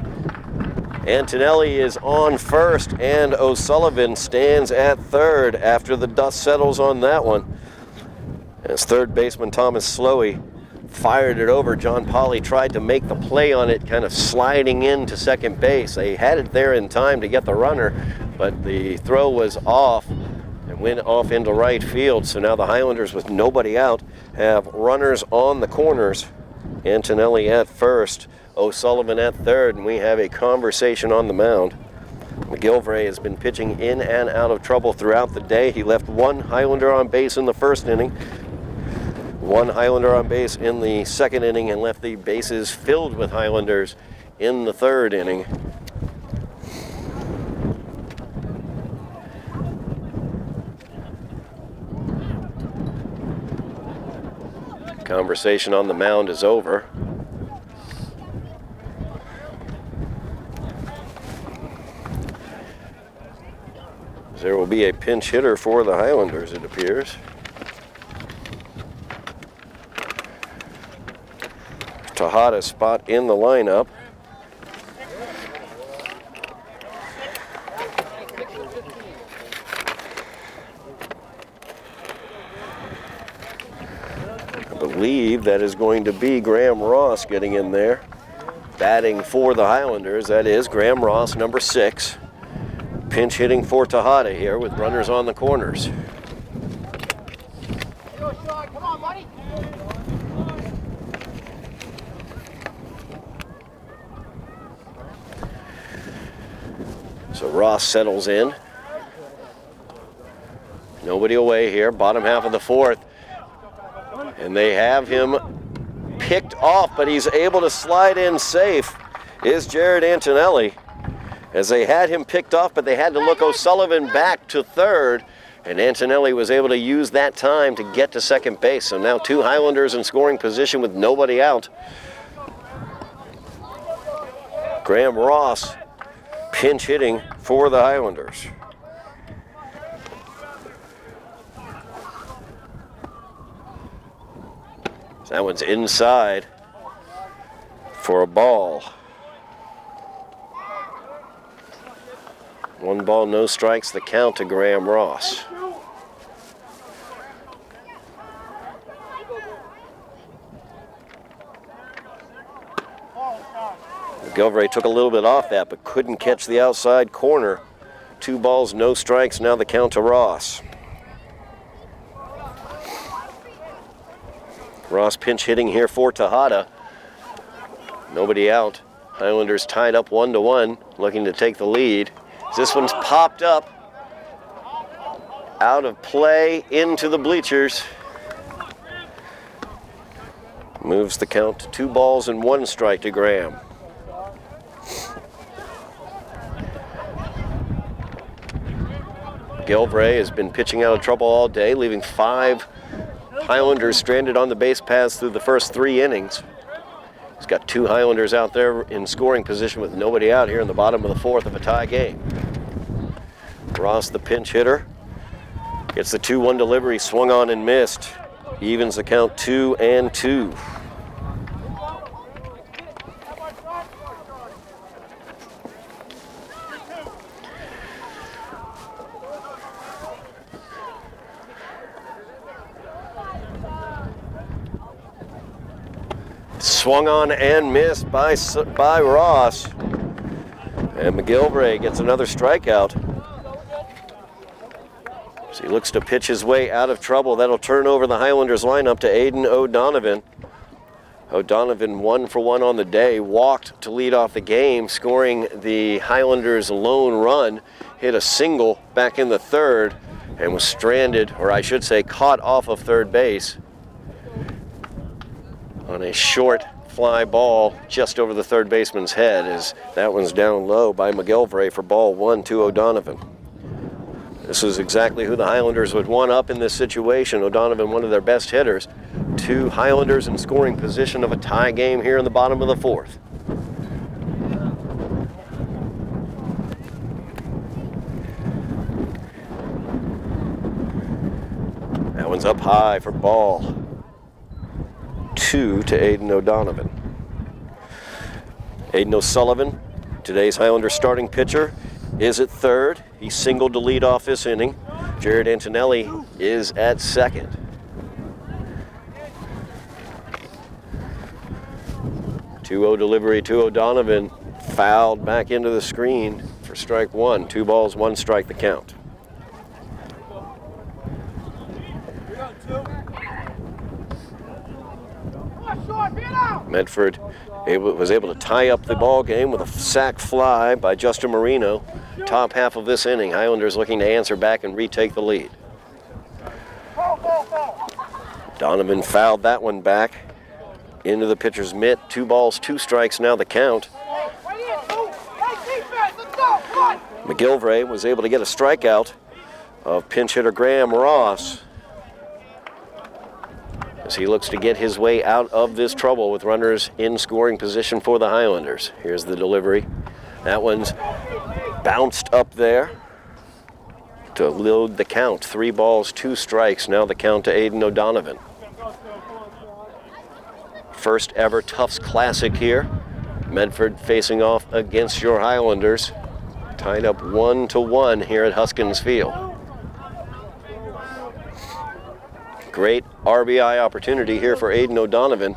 Antonelli is on first, and O'Sullivan stands at third after the dust settles on that one. As third baseman Thomas Slowey fired it over, John Polly tried to make the play on it, kind of sliding into second base. They had it there in time to get the runner, but the throw was off and went off into right field. So now the Highlanders, with nobody out, have runners on the corners. Antonelli at first, O'Sullivan at third, and we have a conversation on the mound. McGilvray has been pitching in and out of trouble throughout the day. He left 1 Highlander on base in the first inning, 1 Highlander on base in the second inning, and left the bases filled with Highlanders in the third inning. Conversation on the mound is over. There will be a pinch hitter for the Highlanders, it appears. Tejada's spot in the lineup. I believe that is going to be Graham Ross getting in there. Batting for the Highlanders, that is Graham Ross, number 6. Pinch hitting for Tejada here with runners on the corners. Come on, buddy. So Ross settles in. Nobody away here, bottom half of the 4th. And they have him picked off, but he's able to slide in safe, is Jared Antonelli. As they had him picked off, but they had to look O'Sullivan back to third, and Antonelli was able to use that time to get to second base. So now 2 Highlanders in scoring position with nobody out. Graham Ross pinch hitting for the Highlanders. That one's inside for a ball. 1 ball, no strikes, the count to Graham Ross. McGilvray took a little bit off that, but couldn't catch the outside corner. 2 balls, no strikes, now the count to Ross. Ross pinch hitting here for Tejada. Nobody out. Highlanders tied up 1-1, looking to take the lead. This one's popped up, out of play, into the bleachers. Moves the count to 2 balls and 1 strike to Graham. Gilvray has been pitching out of trouble all day, leaving 5 Highlanders stranded on the base paths through the first 3 innings. He's got 2 Highlanders out there in scoring position with nobody out here in the bottom of the 4th of a tie game. Ross, the pinch hitter, gets the 2-1 delivery, swung on and missed. Evens the count 2-2. Swung on and missed by Ross. And McGilvray gets another strikeout. So he looks to pitch his way out of trouble. That'll turn over the Highlanders lineup to Aiden O'Donovan. O'Donovan 1 for 1 on the day, walked to lead off the game, scoring the Highlanders' lone run, hit a single back in the 3rd, and was stranded, or I should say caught off of third base on a short fly ball just over the third baseman's head, as that one's down low by McGilvray for ball 1 to O'Donovan. This is exactly who the Highlanders would want up in this situation. O'Donovan, one of their best hitters. 2 Highlanders in scoring position of a tie game here in the bottom of the 4th. That one's up high for ball 2 to Aiden O'Donovan. Aiden O'Sullivan, today's Highlander starting pitcher, is at 3rd. He singled to lead off this inning. Jared Antonelli is at 2nd. Two-0 delivery to O'Donovan, fouled back into the screen for strike 1. 2 balls, 1 strike the count. Medford was able to tie up the ball game with a sac fly by Justin Marino. Top half of this inning, Highlanders looking to answer back and retake the lead. Donovan fouled that one back into the pitcher's mitt. 2 balls, 2 strikes, now the count. McGilvray was able to get a strikeout of pinch hitter Graham Ross, as he looks to get his way out of this trouble with runners in scoring position for the Highlanders. Here's the delivery. That one's bounced up there to load the count. 3 balls, 2 strikes. Now the count to Aiden O'Donovan. First ever Tufts Classic here. Medford facing off against your Highlanders. Tied up 1-1 here at Hoskins Field. Great RBI opportunity here for Aiden O'Donovan.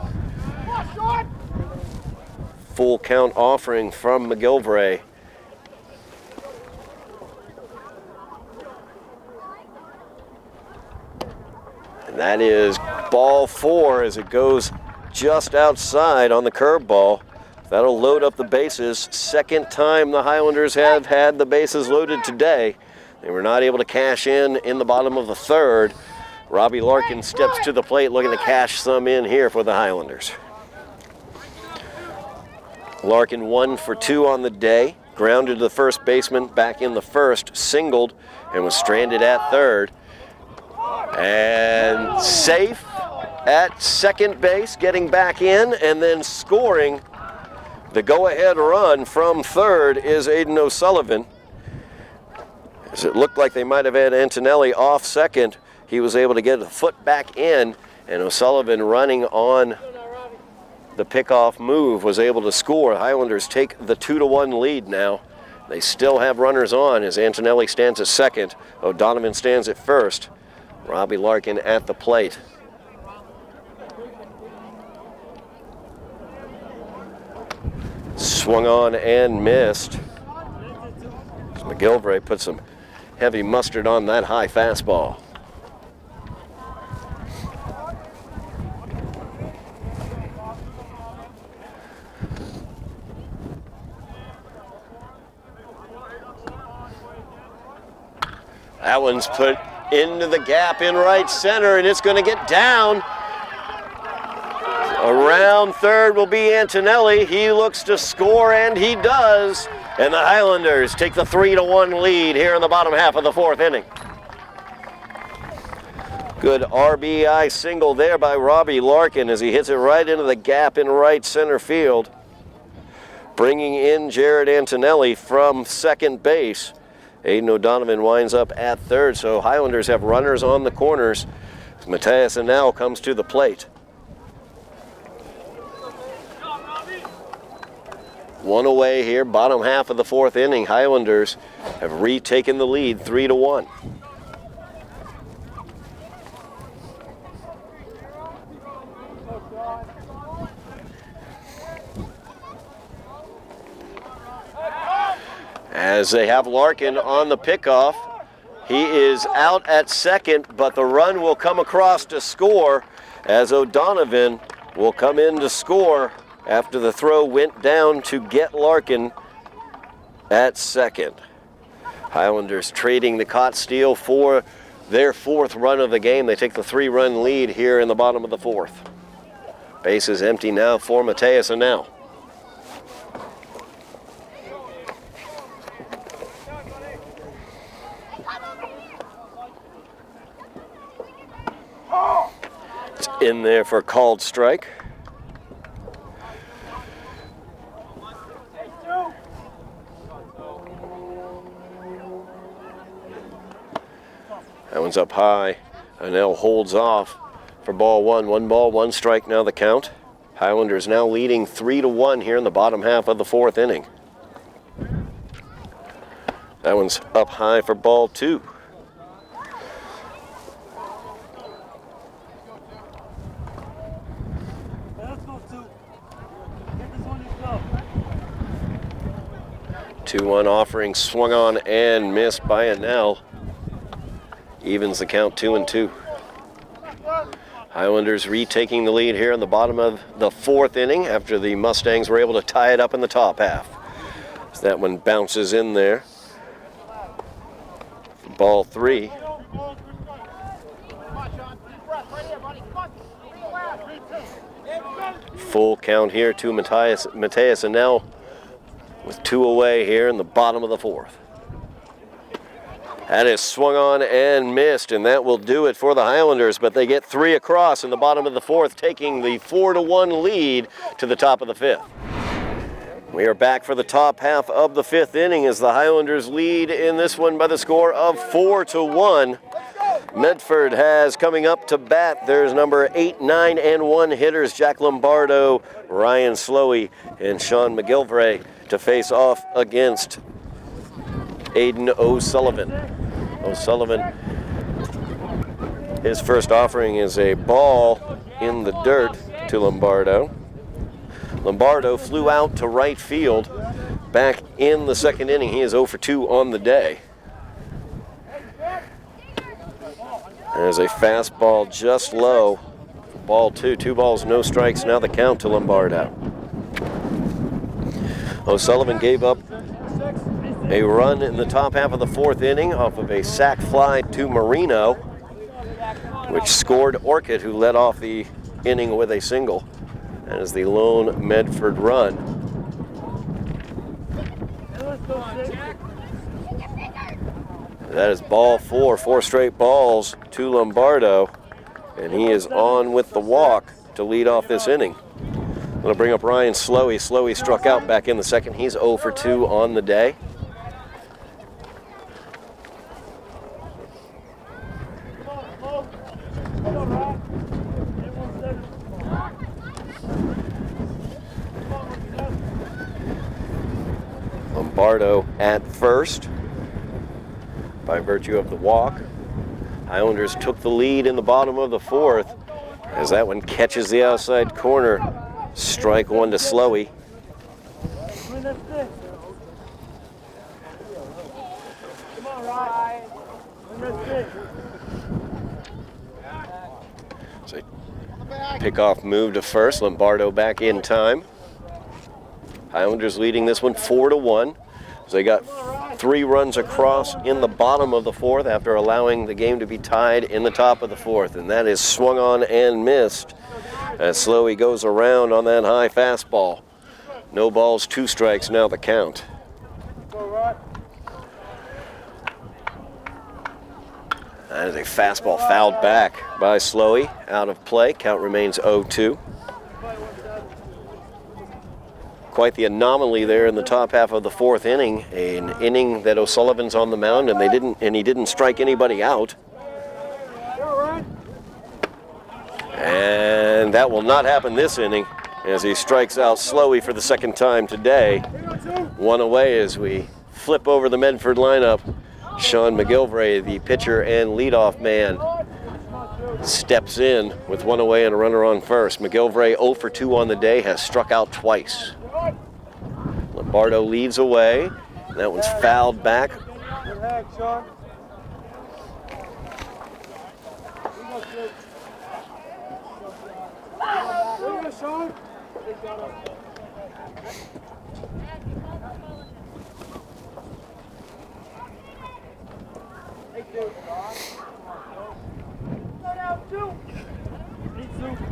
Full count offering from McGilvray. And that is ball 4 as it goes just outside on the curveball. That'll load up the bases. Second time the Highlanders have had the bases loaded today. They were not able to cash in the bottom of the 3rd. Robbie Larkin steps to the plate looking to cash some in here for the Highlanders. Larkin 1 for 2 on the day. Grounded to the first baseman back in the 1st. Singled and was stranded at 3rd. And safe at second base, getting back in and then scoring The go-ahead run from third is Aiden O'Sullivan. As it looked like they might have had Antonelli off second, he was able to get a foot back in, and O'Sullivan running on the pickoff move was able to score. Highlanders take the 2-1 lead now. They still have runners on as Antonelli stands at second. O'Donovan stands at first. Robbie Larkin at the plate. Swung on and missed. McGilvray put some heavy mustard on that high fastball. That one's put into the gap in right center, and it's going to get down. Around third will be Antonelli. He looks to score, and he does. And the Highlanders take the 3-1 lead here in the bottom half of the fourth inning. Good RBI single there by Robbie Larkin as he hits it right into the gap in right center field, bringing in Jared Antonelli from second base. Aiden O'Donovan winds up at third, so Highlanders have runners on the corners. Matthias Anel comes to the plate. One away here, bottom half of the fourth inning. Highlanders have retaken the lead 3-1. As they have Larkin on the pickoff, he is out at second, but the run will come across to score as O'Donovan will come in to score after the throw went down to get Larkin at second. Highlanders trading the caught steal for their fourth run of the game. They take the 3-run lead here in the bottom of the fourth. Base is empty now for Matthias Anel. It's in there for a called strike. That one's up high. Anel holds off for ball one. 1 ball, 1 strike now the count. Highlanders now leading 3-1 here in the bottom half of the fourth inning. That one's up high for ball 2. Two-one offering swung on and missed by Anel. Evens the count 2-2. Highlanders retaking the lead here in the bottom of the fourth inning after the Mustangs were able to tie it up in the top half. So that one bounces in there. Ball 3. Full count here to Matthias Anel with 2 away here in the bottom of the fourth. That is swung on and missed, and that will do it for the Highlanders, but they get 3 across in the bottom of the fourth, taking the 4-1 lead to the top of the fifth. We are back for the top half of the fifth inning as the Highlanders lead in this one by the score of 4-1. Medford has coming up to bat. There's number 8, 9, and 1 hitters, Jack Lombardo, Ryan Slowey, and Sean McGilvray to face off against Aiden O'Sullivan. O'Sullivan, his first offering is a ball in the dirt to Lombardo. Lombardo flew out to right field back in the second inning. He is 0 for 2 on the day. There's a fastball just low. Ball 2, 2 balls, no strikes. Now the count to Lombardo. O'Sullivan gave up a run in the top half of the fourth inning off of a sac fly to Marino, which scored Orchid, who led off the inning with a single. That is the lone Medford run. That is ball 4, 4 straight balls to Lombardo, and he is on with the walk to lead off this inning. Going to bring up Ryan Slowey. Slowey struck out back in the second. He's 0 for 2 on the day. Lombardo at first by virtue of the walk. Highlanders took the lead in the bottom of the fourth as that one catches the outside corner. Strike one to Slowey. So pickoff move to first. Lombardo back in time. Highlanders leading this one 4-1. So they got 3 runs across in the bottom of the fourth after allowing the game to be tied in the top of the fourth. And that is swung on and missed as Slowey goes around on that high fastball. No balls, 2 strikes now the count. That is a fastball fouled back by Slowey. Out of play. Count remains 0-2. Quite the anomaly there in the top half of the fourth inning. An inning that O'Sullivan's on the mound and he didn't strike anybody out. And that will not happen this inning as he strikes out Slowey for the second time today. 1 away as we flip over the Medford lineup. Sean McGilvray, the pitcher and leadoff man, steps in with 1 away and a runner on first. McGilvray 0 for 2 on the day, has struck out twice. Lombardo leads away. That one's fouled back.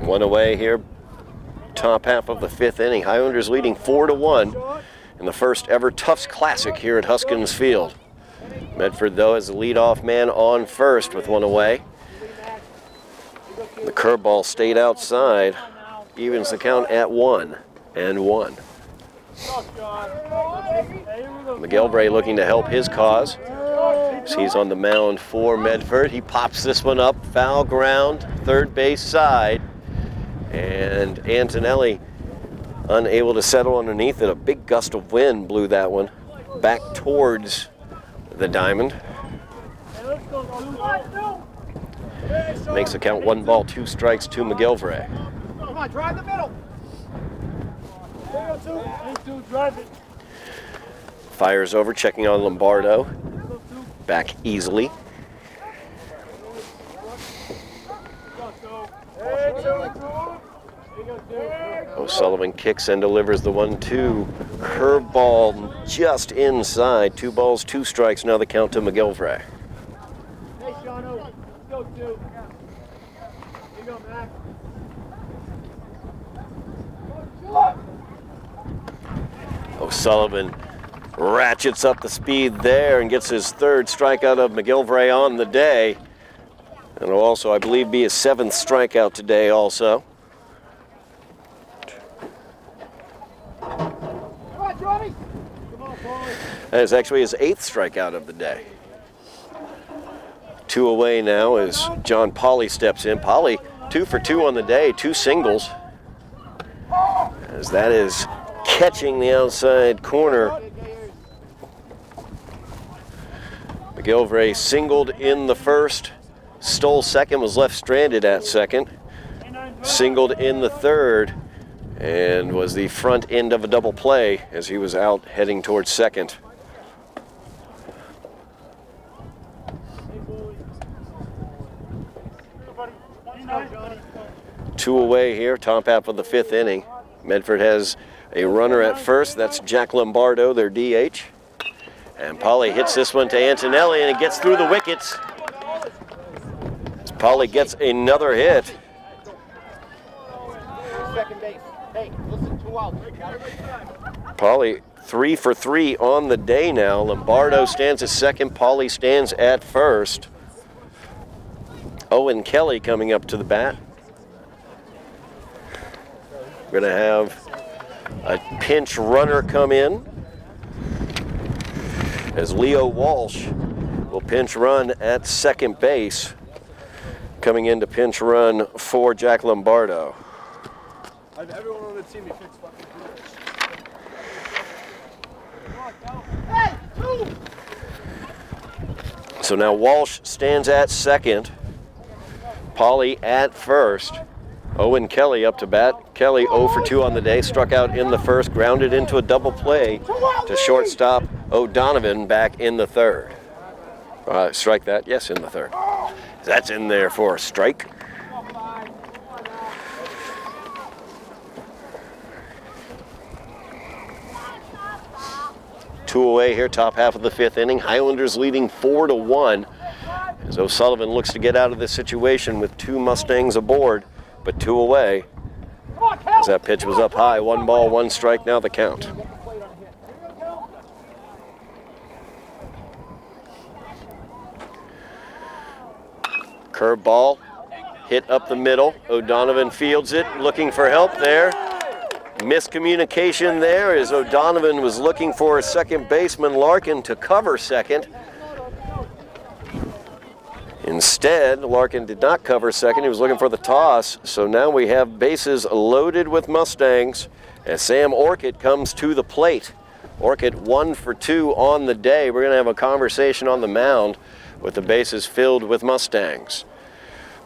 One away here, top half of the fifth inning. Highlanders leading 4-1 in the first ever Tufts Classic here at Hoskins Field. Medford, though, is the leadoff man on first with 1 away. The curveball stayed outside, evens the count at 1-1. McGilvray looking to help his cause. He's on the mound for Medford. He pops this one up, foul ground, third base side. And Antonelli unable to settle underneath it. A big gust of wind blew that one back towards the diamond. Makes the count 1 ball, 2 strikes to McGilvray. Come on, drive the middle. Fires over, checking on Lombardo. Back easily. O'Sullivan kicks and delivers the 1-2. Curveball just inside. 2 balls, 2 strikes. Now the count to McGilvray. Hey, Shano, let's go 2. Here you go, Mac. O'Sullivan ratchets up the speed there and gets his 3rd strikeout of McGilvray on the day. And it'll also, I believe, be his 7th strikeout today also. That is actually his 8th strikeout of the day. 2 away now as John Pauley steps in. Pauley 2 for 2 on the day, 2 singles. As that is catching the outside corner. McGilvray singled in the first, stole second, was left stranded at second. Singled in the third, and was the front end of a double play as he was out heading towards second. Two away here, top half of the 5th inning. Medford has a runner at first. That's Jack Lombardo, their DH. And Pauley hits this one to Antonelli, and it gets through the wickets. As Pauley gets another hit. Second base. Hey, listen, 2 outs. Pauley 3 for 3 on the day now. Lombardo stands at second. Pauley stands at first. Owen Kelly coming up to the bat. We're going to have a pinch runner come in as Leo Walsh will pinch run at second base, coming in to pinch run for Jack Lombardo. Everyone on the team, he fixed fucking So now Walsh stands at second. Pauly at first. Owen Kelly up to bat. Kelly 0 for 2 on the day, struck out in the first, grounded into a double play to shortstop O'Donovan back in the third. Strike that, yes, in the third. That's in there for a strike. Two away here, top half of the fifth inning. Highlanders leading 4-1 as O'Sullivan looks to get out of this situation with 2 Mustangs aboard, but 2 away. As that pitch was up high, 1 ball, 1 strike, now the count. Curveball hit up the middle. O'Donovan fields it, looking for help there. Miscommunication there as O'Donovan was looking for second baseman Larkin to cover second. Instead, Larkin did not cover second. He was looking for the toss. So now we have bases loaded with Mustangs as Sam Orcutt comes to the plate. Orcutt 1 for 2 on the day. We're going to have a conversation on the mound with the bases filled with Mustangs.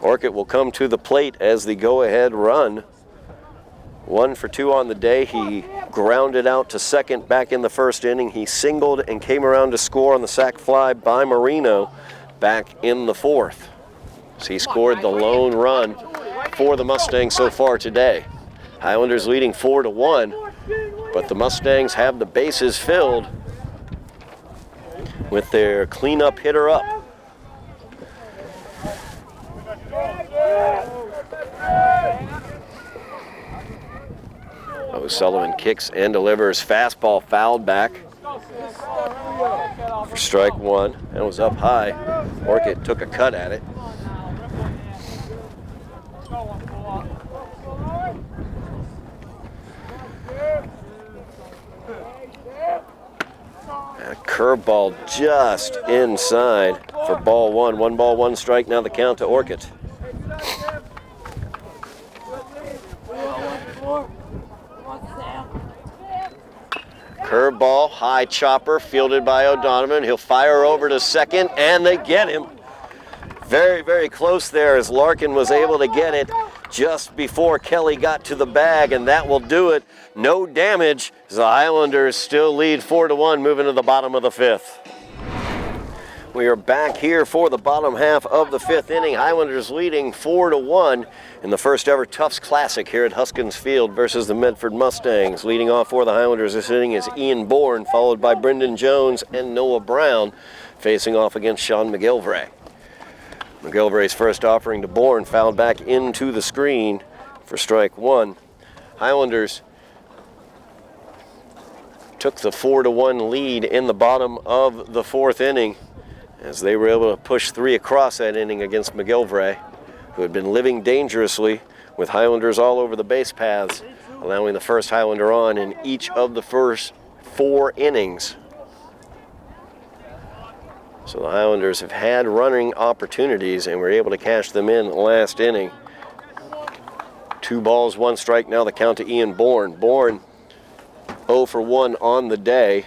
Orcutt will come to the plate as the go-ahead run. 1 for 2 on the day. He grounded out to second back in the first inning. He singled and came around to score on the sac fly by Marino back in the fourth. So he scored the lone run for the Mustangs so far today. Highlanders leading 4-1, but the Mustangs have the bases filled with their cleanup hitter up. O'Sullivan kicks and delivers. Fastball fouled back for strike 1. That was up high. Orcutt took a cut at it. A curveball just inside for ball 1. 1 ball, 1 strike. Now the count to Orcutt. Curveball, high chopper, fielded by O'Donovan. He'll fire over to second, and they get him. Very, very close there as Larkin was able to get it just before Kelly got to the bag, and that will do it. No damage as the Highlanders still lead 4-1, moving to the bottom of the fifth. We are back here for the bottom half of the fifth inning. Highlanders leading 4-1 in the first ever Tufts Classic here at Hoskins Field versus the Medford Mustangs. Leading off for the Highlanders this inning is Ian Bourne, followed by Brendan Jones and Noah Brown, facing off against Sean McGilvray. McGilvray's first offering to Bourne fouled back into the screen for strike 1. Highlanders took the 4-1 lead in the bottom of the fourth inning as they were able to push 3 across that inning against McGilvray, who had been living dangerously with Highlanders all over the base paths, allowing the first Highlander on in each of the first 4 innings. So the Highlanders have had running opportunities and were able to cash them in last inning. 2 balls, 1 strike, now the count to Ian Bourne. Bourne 0 for 1 on the day,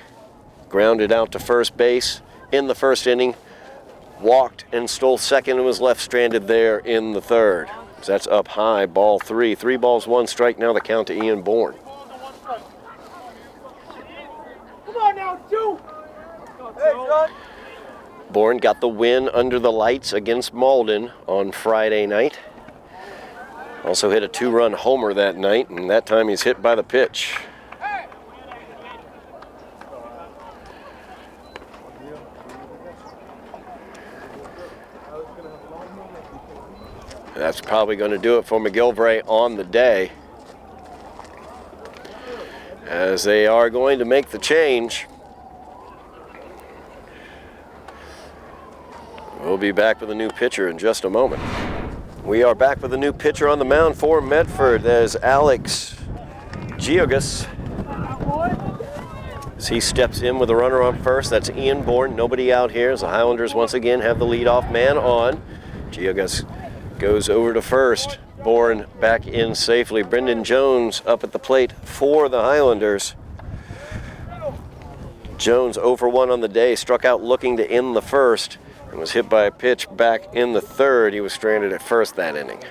grounded out to first base in the first inning, walked and stole second and was left stranded there in the third. So that's up high, ball 3. 3 balls, 1 strike, now the count to Ian Bourne. Come on now, 2. Hey, son. Bourne got the win under the lights against Malden on Friday night. Also hit a 2-run homer that night, and that time he's hit by the pitch. That's probably going to do it for McGilvray on the day, as they are going to make the change. We'll be back with a new pitcher in just a moment. We are back with a new pitcher on the mound for Medford as Alex Geogus. As he steps in with a runner on first, that's Ian Bourne. Nobody out here as the Highlanders once again have the leadoff man on. Geogus goes over to first. Bourne back in safely. Brendan Jones up at the plate for the Highlanders. Jones 0 for 1 on the day, struck out looking to end the first and was hit by a pitch back in the third. He was stranded at first that inning.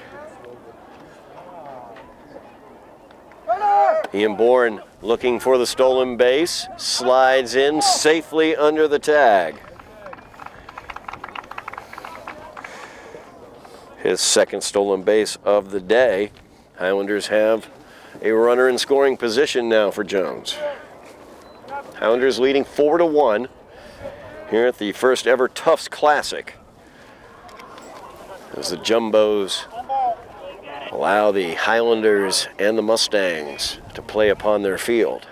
Ian Bourne looking for the stolen base, slides in safely under the tag. His second stolen base of the day. Highlanders have a runner in scoring position now for Jones. Highlanders leading 4-1 here at the first ever Tufts Classic, as the Jumbos allow the Highlanders and the Mustangs to play upon their field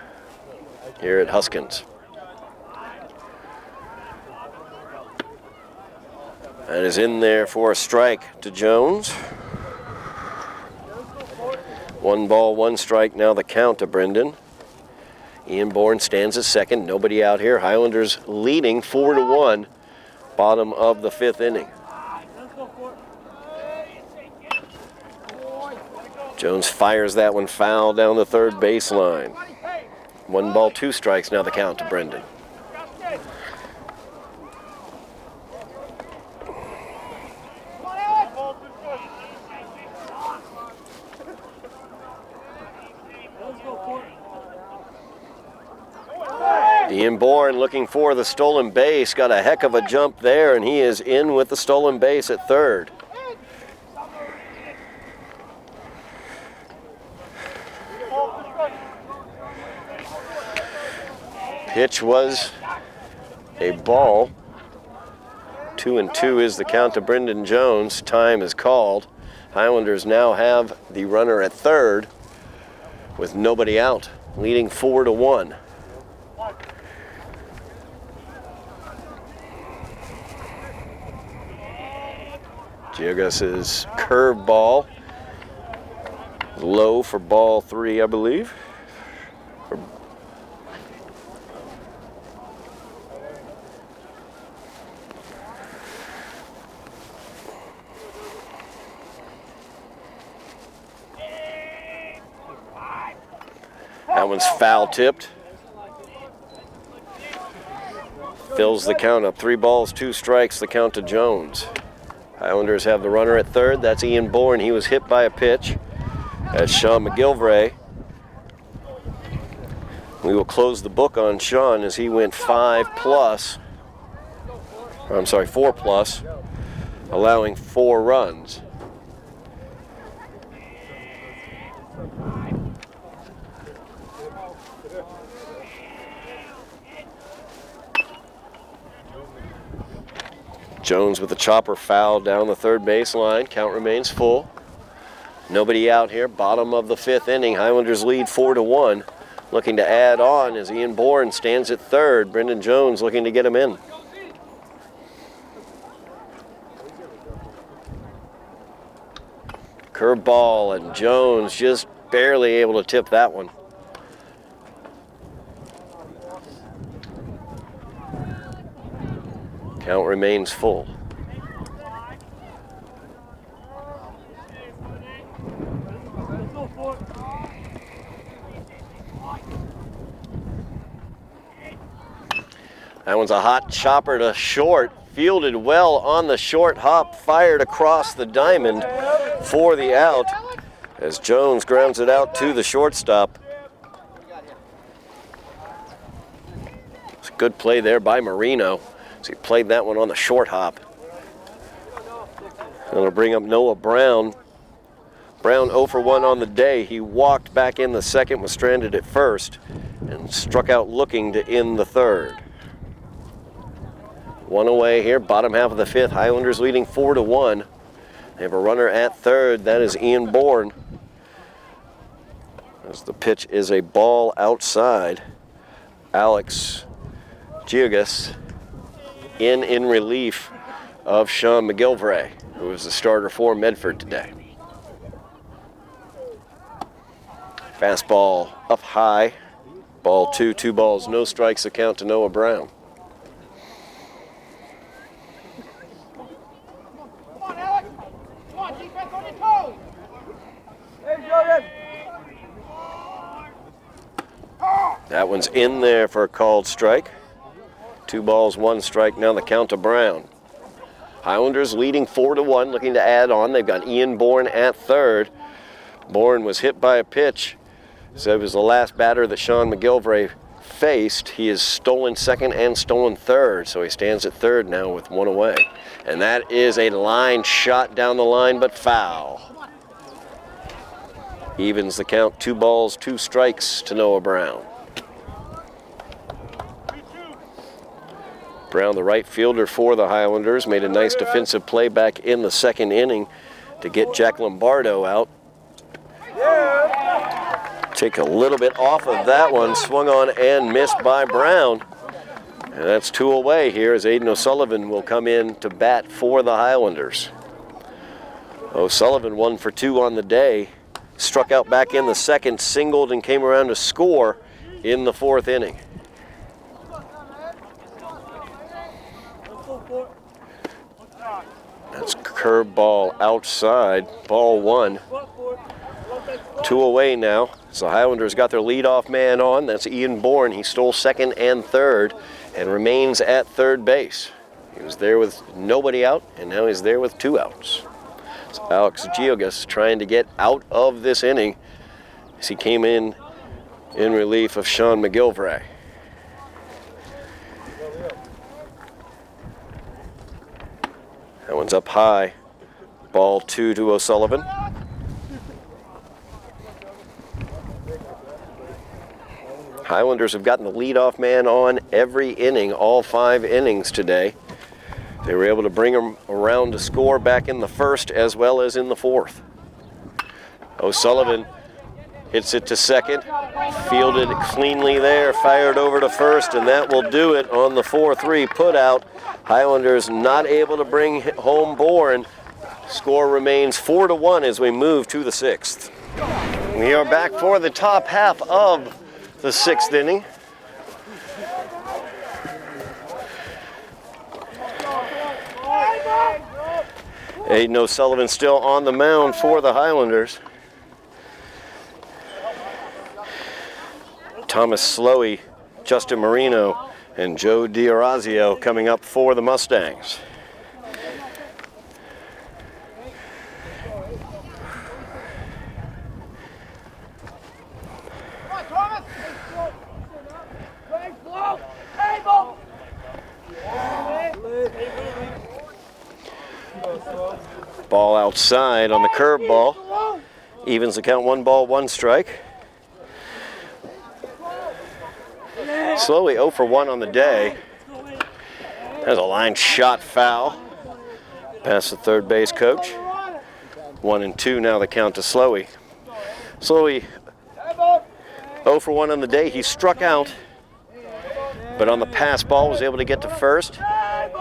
here at Hoskins. That is in there for a strike to Jones. 1 ball, 1 strike, now the count to Brendan. Ian Bourne stands at second, nobody out here. Highlanders leading 4-1, bottom of the 5th inning. Jones fires that one foul down the third baseline. 1 ball, 2 strikes, now the count to Brendan. Ian Bourne looking for the stolen base, got a heck of a jump there, and he is in with the stolen base at third. Pitch was a ball. 2-2 is the count to Brendan Jones. Time is called. Highlanders now have the runner at third with nobody out, leading 4-1. Geogus's curveball, low for ball 3, I believe. That one's foul tipped. Fills the count up. 3 balls, 2 strikes, the count to Jones. Highlanders have the runner at third. That's Ian Bourne. He was hit by a pitch. That's Sean McGilvray. We will close the book on Sean as he went 4 plus, allowing 4 runs. Jones with the chopper foul down the third baseline. Count remains full. Nobody out here. Bottom of the 5th inning. Highlanders lead 4-1. Looking to add on as Ian Bourne stands at third. Brendan Jones looking to get him in. Curveball, and Jones just barely able to tip that one. Count remains full. That one's a hot chopper to short. Fielded well on the short hop, fired across the diamond for the out as Jones grounds it out to the shortstop. It's a good play there by Marino. So he played that one on the short hop. That'll bring up Noah Brown. Brown 0 for 1 on the day. He walked back in the second, was stranded at first, and struck out looking to end the third. 1 away here, bottom half of the 5th. Highlanders leading 4-1. They have a runner at third. That is Ian Bourne. As the pitch is a ball outside. Alex Geogus in relief of Sean McGilvray, who is the starter for Medford today. Fastball up high. Ball 2, 2 balls, no strikes, a count to Noah Brown. Come on, Alex. Come on, defense on your toes. Hey, Jordan. That one's in there for a called strike. 2 balls, 1 strike, now the count to Brown. Highlanders leading 4-1, looking to add on. They've got Ian Bourne at third. Bourne was hit by a pitch. So it was the last batter that Sean McGilvray faced. He has stolen second and stolen third, so he stands at third now with 1 away. And that is a line shot down the line, but foul. Evens the count, 2 balls, 2 strikes to Noah Brown. Brown, the right fielder for the Highlanders, made a nice defensive play back in the second inning to get Jack Lombardo out. Take a little bit off of that one, swung on and missed by Brown. And that's 2 away here as Aiden O'Sullivan will come in to bat for the Highlanders. O'Sullivan 1 for 2 on the day. Struck out back in the second, singled and came around to score in the 4th inning. That's curveball outside, ball 1. 2 away now. So Highlanders got their leadoff man on. That's Ian Bourne. He stole second and third and remains at third base. He was there with nobody out, and now he's there with 2 outs. So Alex Giogas trying to get out of this inning as he came in relief of Sean McGilvray. That one's up high. Ball 2 to O'Sullivan. Highlanders have gotten the leadoff man on every inning, all 5 innings today. They were able to bring him around to score back in the 1st as well as in the 4th. O'Sullivan hits it to second, fielded cleanly there, fired over to first, and that will do it on the 4-3 putout. Highlanders not able to bring home Bourne. Score remains 4-1 as we move to the 6th. We are back for the top half of the 6th inning. Aiden O'Sullivan still on the mound for the Highlanders. Thomas Slowey, Justin Marino, and Joe D'Orazio coming up for the Mustangs. Ball outside on the curveball. Evens the count, 1 ball, 1 strike. Slowly 0 for 1 on the day. There's a line shot foul. Past the third base coach. 1 and 2 now the count to Slowey. Slowey 0 for 1 on the day. He struck out, but on the pass ball was able to get to first.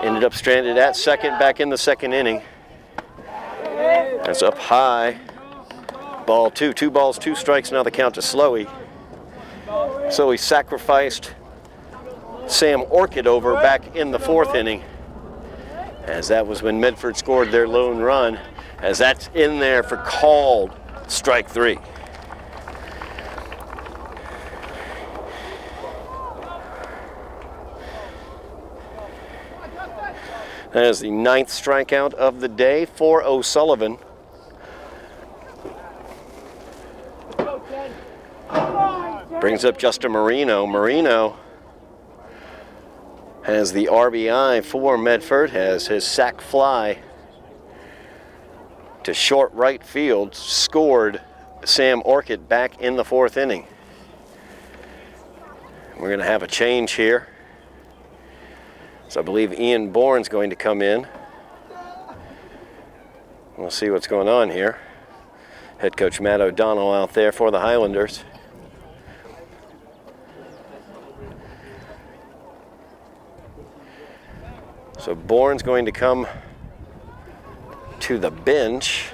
Ended up stranded at second back in the 2nd inning. That's up high. Ball 2, 2 balls, 2 strikes, now the count to Slowey. So he sacrificed Sam Orchid over back in the 4th inning, as that was when Medford scored their lone run, as that's in there for called strike 3. That is the 9th strikeout of the day for O'Sullivan. Brings up Justin Marino. Marino has the RBI for Medford, has his sac fly to short right field, scored Sam Orchid back in the 4th inning. We're going to have a change here. So I believe Ian Bourne's going to come in. We'll see what's going on here. Head coach Matt O'Donnell out there for the Highlanders. So Bourne's going to come to the bench.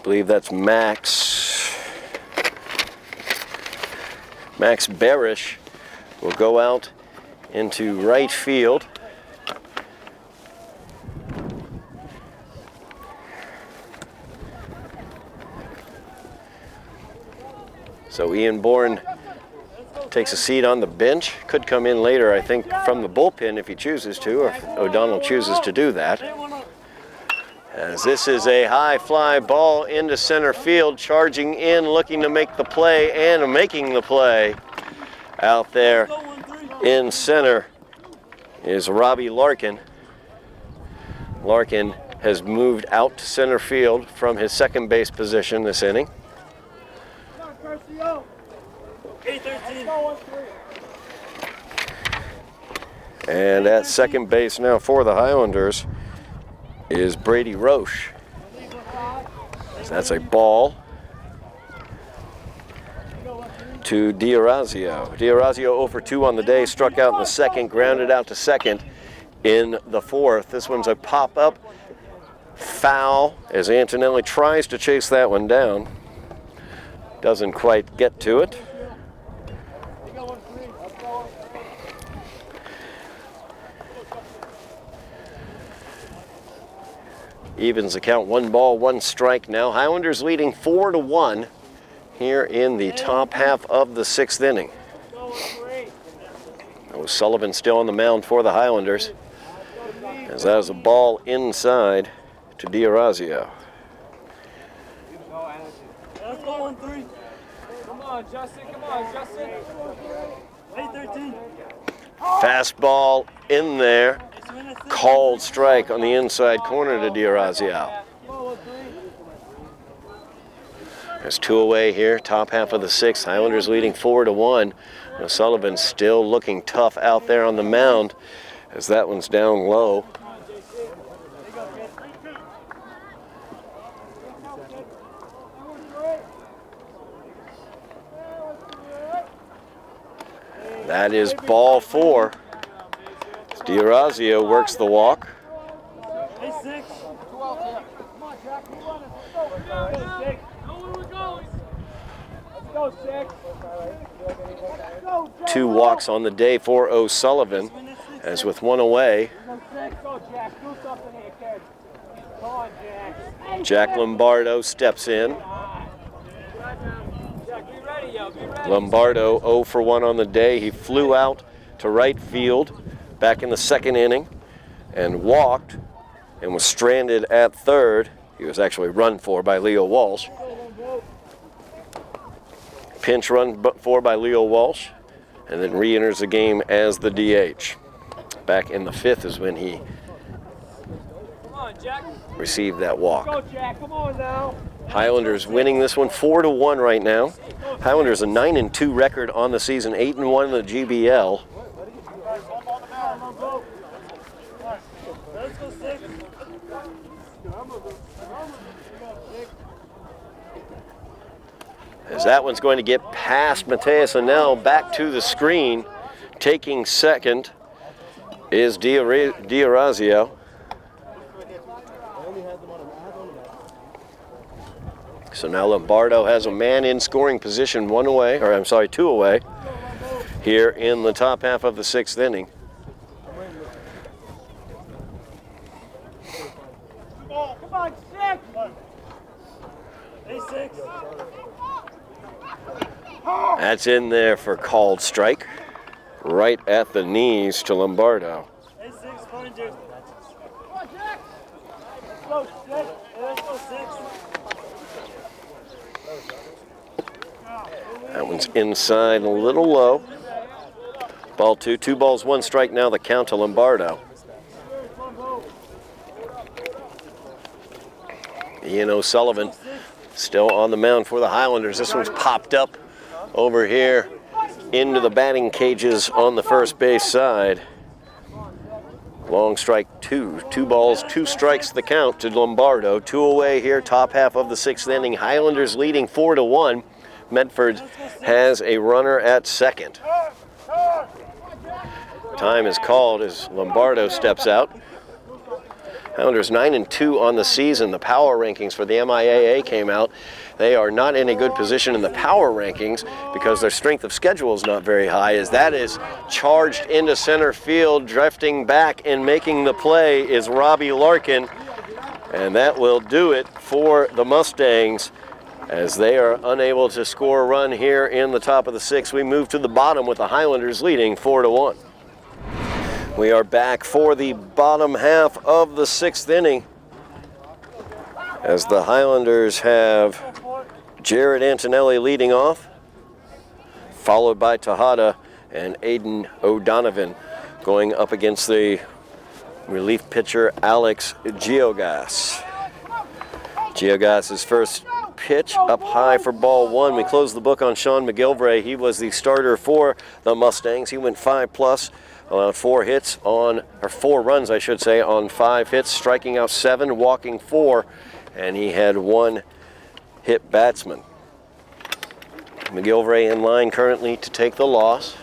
believe that's Max Barish will go out into right field. So Ian Bourne takes a seat on the bench. Could come in later, I think, from the bullpen if he chooses to, or if O'Donnell chooses to do that. As this is a high fly ball into center field, charging in, looking to make the play, and making the play. Out there in center is Robbie Larkin. Larkin has moved out to center field from his second base position this inning. And at second base now for the Highlanders is Brady Roche. So that's a ball to D'Orazio. D'Orazio 0 for 2 on the day, struck out in the second, grounded out to second in the fourth. This one's a pop-up foul as Antonelli tries to chase that one down. Doesn't quite get to it. Evens the count, 1 ball, 1 strike now. Highlanders leading 4-1 here in the top half of the 6th inning. O'Sullivan still on the mound for the Highlanders, as that is a ball inside to D'Orazio. Let's go 1-3. Come on, Justin. Come on, Justin. 8-13. Fastball in there. Called strike on the inside corner to D'Orazio. There's 2 away here, top half of the 6th. Highlanders leading 4-1. O'Sullivan still looking tough out there on the mound as that one's down low. That is ball 4. D'Orazio works the walk. Two walks on the day for O'Sullivan, as with 1 away, Jack Lombardo steps in. Lombardo 0 for 1 on the day. He flew out to right field back in the 2nd inning and walked and was stranded at third. He was actually run for by Leo Walsh. Pinch run for by Leo Walsh, and then re-enters the game as the DH. Back in the 5th is when he received that walk. Highlanders winning this one 4-1 right now. Highlanders a 9-2 record on the season, 8-1 in the GBL. As that one's going to get past Mateus Anel, back to the screen. Taking second is D'Orazio. So now Lombardo has a man in scoring position, 2 away, here in the top half of the 6th inning. Come on, 6. Hey, 6. That's in there for called strike, right at the knees to Lombardo. Hey, 6, find you. Come on, Jack. Let's go, 6. Let's go, 6. That one's inside, a little low. Ball 2, 2 balls, 1 strike now, the count to Lombardo. Ian O'Sullivan still on the mound for the Highlanders. This one's popped up over here into the batting cages on the first base side. Long strike 2. 2 balls, 2 strikes the count to Lombardo. 2 away here, top half of the 6th inning. Highlanders leading 4-1. Medford has a runner at second. Time is called as Lombardo steps out. Highlanders 9-2 on the season. The power rankings for the MIAA came out. They are not in a good position in the power rankings because their strength of schedule is not very high, as that is charged into center field. Drifting back and making the play is Robbie Larkin, and that will do it for the Mustangs as they are unable to score a run here in the top of the sixth. We move to the bottom with the Highlanders leading 4-1. We are back for the bottom half of the sixth inning as the Highlanders have Jared Antonelli leading off, followed by Tejada and Aiden O'Donovan going up against the relief pitcher Alex Giogas. Giogas' first pitch up high for ball one. We closed the book on Sean McGilvray. He was the starter for the Mustangs. He went 5+, allowed 4 runs, I should say, on 5 hits, striking out 7, walking 4, and he had 1 hit batsman. McGilvray in line currently to take the loss.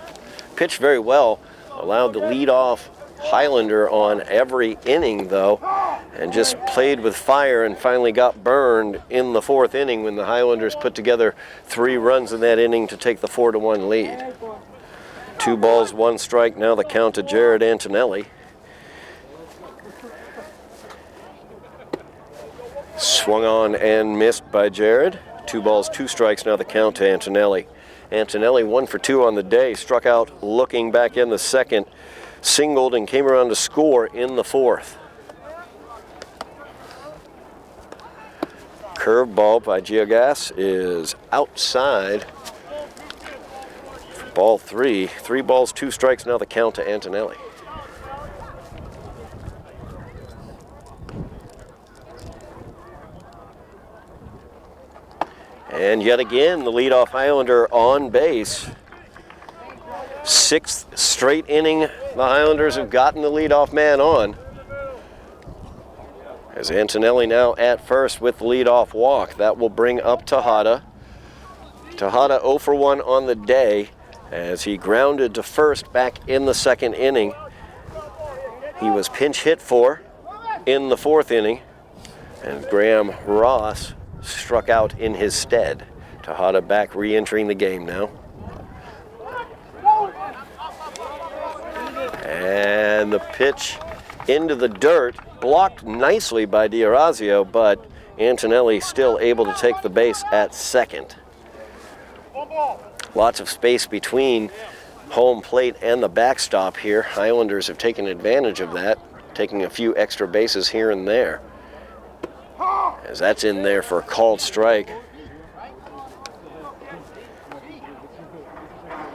Pitched very well, allowed the leadoff Highlander on every inning though, and just played with fire and finally got burned in the 4th inning when the Highlanders put together 3 runs in that inning to take the 4-1 lead. 2 balls, 1 strike, now the count to Jared Antonelli. Swung on and missed by Jared. 2 balls, 2 strikes, now the count to Antonelli. Antonelli 1 for 2 on the day, struck out looking back in the 2nd, singled and came around to score in the 4th. Curveball by Giogas is outside for ball 3. 3 balls, 2 strikes, now the count to Antonelli. And yet again, the leadoff Highlander on base. 6th straight inning, the Highlanders have gotten the leadoff man on. As Antonelli now at first with the leadoff walk. That will bring up Tejada. Tejada 0 for 1 on the day as he grounded to first back in the 2nd inning. He was pinch hit for in the 4th inning, and Graham Ross struck out in his stead. Tejada back re-entering the game now. And the pitch into the dirt, blocked nicely by D'Orazio, but Antonelli still able to take the base at 2nd. Lots of space between home plate and the backstop here. Highlanders have taken advantage of that, taking a few extra bases here and there, as that's in there for a called strike.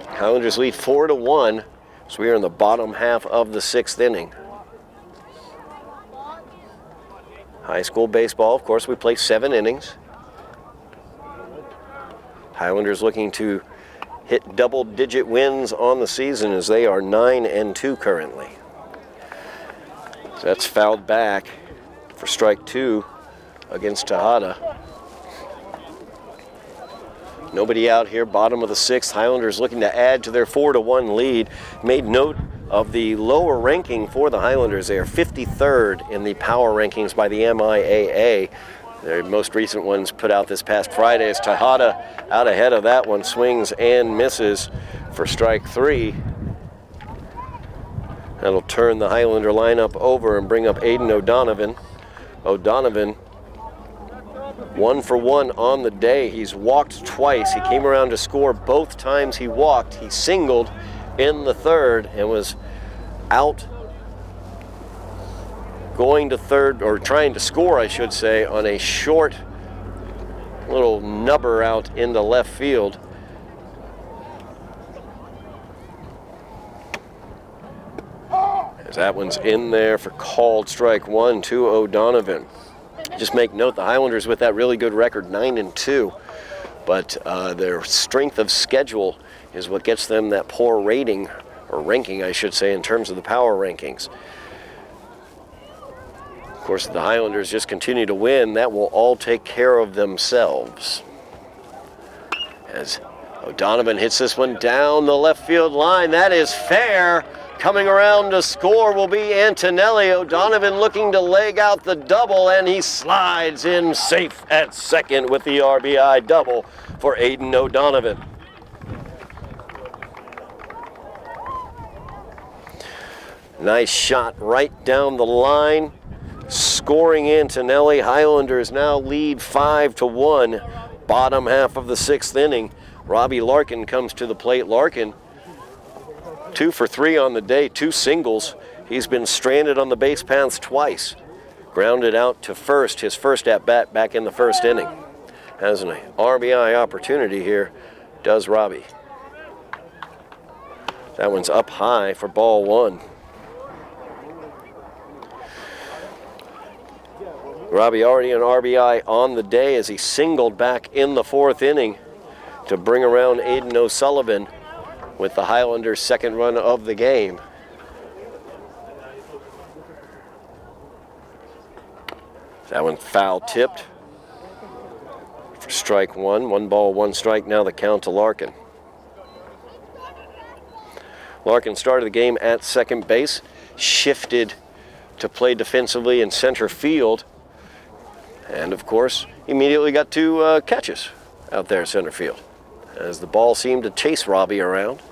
Highlanders lead 4-1, so we are in the bottom half of the 6th inning. High school baseball, of course, we play 7 innings. Highlanders looking to hit double-digit wins on the season as they are 9-2 currently. So that's fouled back for strike 2 against Tejada. Nobody out here, bottom of the 6th. Highlanders looking to add to their 4-1 lead. Made note of the lower ranking for the Highlanders. They are 53rd in the power rankings by the MIAA. Their most recent ones put out this past Friday as Tejada out ahead of that one, swings and misses for strike 3. That'll turn the Highlander lineup over and bring up Aiden O'Donovan. O'Donovan 1 for 1 on the day. He's walked twice. He came around to score both times he walked. He singled in the 3rd and was out going to 3rd, or trying to score, I should say, on a short little nubber out into left field. As that one's in there for called strike 1 to O'Donovan. Just make note, the Highlanders with that really good record, 9-2, but their strength of schedule is what gets them that poor rating, or ranking, I should say, in terms of the power rankings. Of course, if the Highlanders just continue to win, that will all take care of themselves. As O'Donovan hits this one down the left field line, that is fair. Coming around to score will be Antonelli. O'Donovan looking to leg out the double, and he slides in safe at second with the RBI double for Aiden O'Donovan. Nice shot right down the line. Scoring Antonelli. Highlanders now lead 5-1. Bottom half of the 6th inning. Robbie Larkin comes to the plate. Larkin, 2 for 3 on the day, 2 singles. He's been stranded on the base paths twice. Grounded out to first, his first at bat back in the 1st inning. Has an RBI opportunity here, does Robbie. That one's up high for ball 1. Robbie already an RBI on the day as he singled back in the 4th inning to bring around Aiden O'Sullivan with the Highlanders' 2nd run of the game. That one foul tipped for strike 1. 1 ball, 1 strike. Now the count to Larkin. Larkin started the game at second base, shifted to play defensively in center field, and of course immediately got 2 catches out there in center field as the ball seemed to chase Robbie around.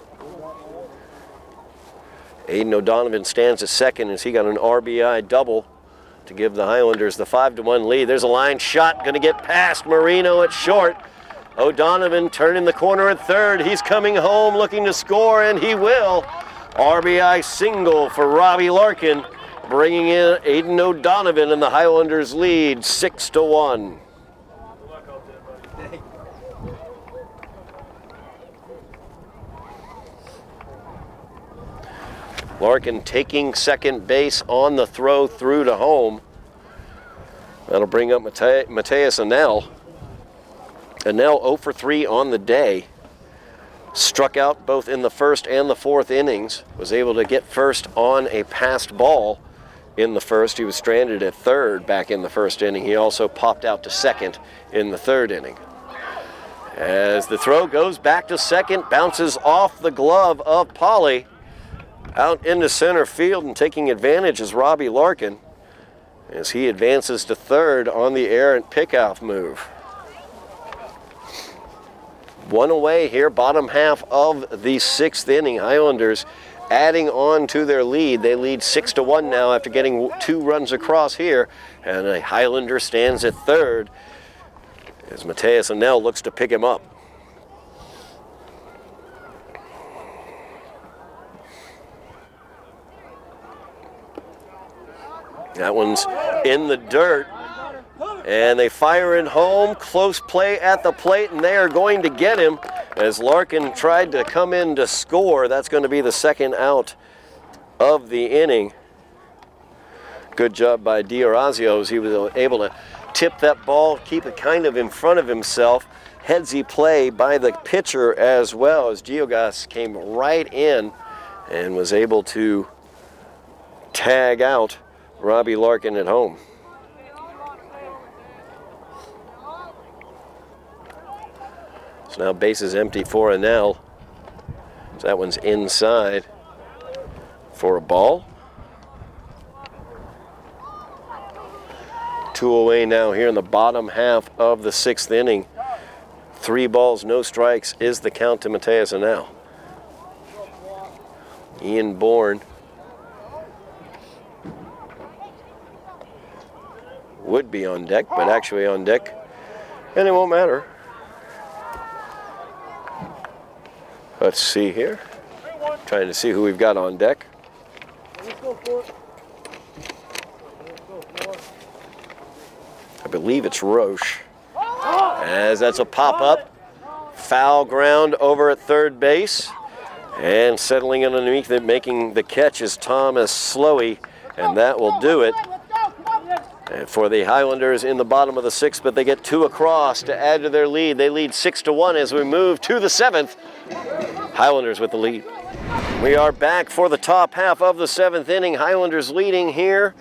Aiden O'Donovan stands at second as he got an RBI double to give the Highlanders the 5-1 lead. There's a line shot, going to get past Marino at short. O'Donovan turning the corner at third. He's coming home looking to score, and he will. RBI single for Robbie Larkin, bringing in Aiden O'Donovan, and the Highlanders lead 6-1. Larkin taking second base on the throw through to home. That'll bring up Mateus Anel. Anel 0 for 3 on the day. Struck out both in the 1st and the 4th innings. Was able to get first on a passed ball in the 1st. He was stranded at 3rd back in the 1st inning. He also popped out to 2nd in the 3rd inning. As the throw goes back to 2nd, bounces off the glove of Polly. Out into center field, and taking advantage is Robbie Larkin as he advances to 3rd on the errant pickoff move. 1 away here, bottom half of the 6th inning. Highlanders adding on to their lead. They lead 6-1 now after getting 2 runs across here, and a Highlander stands at 3rd as Mateus Anel looks to pick him up. That one's in the dirt, and they fire it home. Close play at the plate, and they are going to get him as Larkin tried to come in to score. That's going to be the 2nd out of the inning. Good job by D'Orazio as he was able to tip that ball, keep it kind of in front of himself. Headsy play by the pitcher as well as Giogas came right in and was able to tag out Robbie Larkin at home. So now bases empty for Anel. So that one's inside for a ball. 2 away now here in the bottom half of the 6th inning. 3 balls, no strikes is the count to Mateus Anel. Ian Bourne would be on deck, but actually on deck, and it won't matter. Let's see here. Trying to see who we've got on deck. I believe it's Roche. As that's a pop-up. Foul ground over at 3rd base. And settling in underneath it, making the catch is Thomas Slowey, and that will do it. And for the Highlanders in the bottom of the 6th, but they get 2 across to add to their lead. They lead 6-1 as we move to the 7th. Highlanders with the lead. We are back for the top half of the 7th inning. Highlanders leading here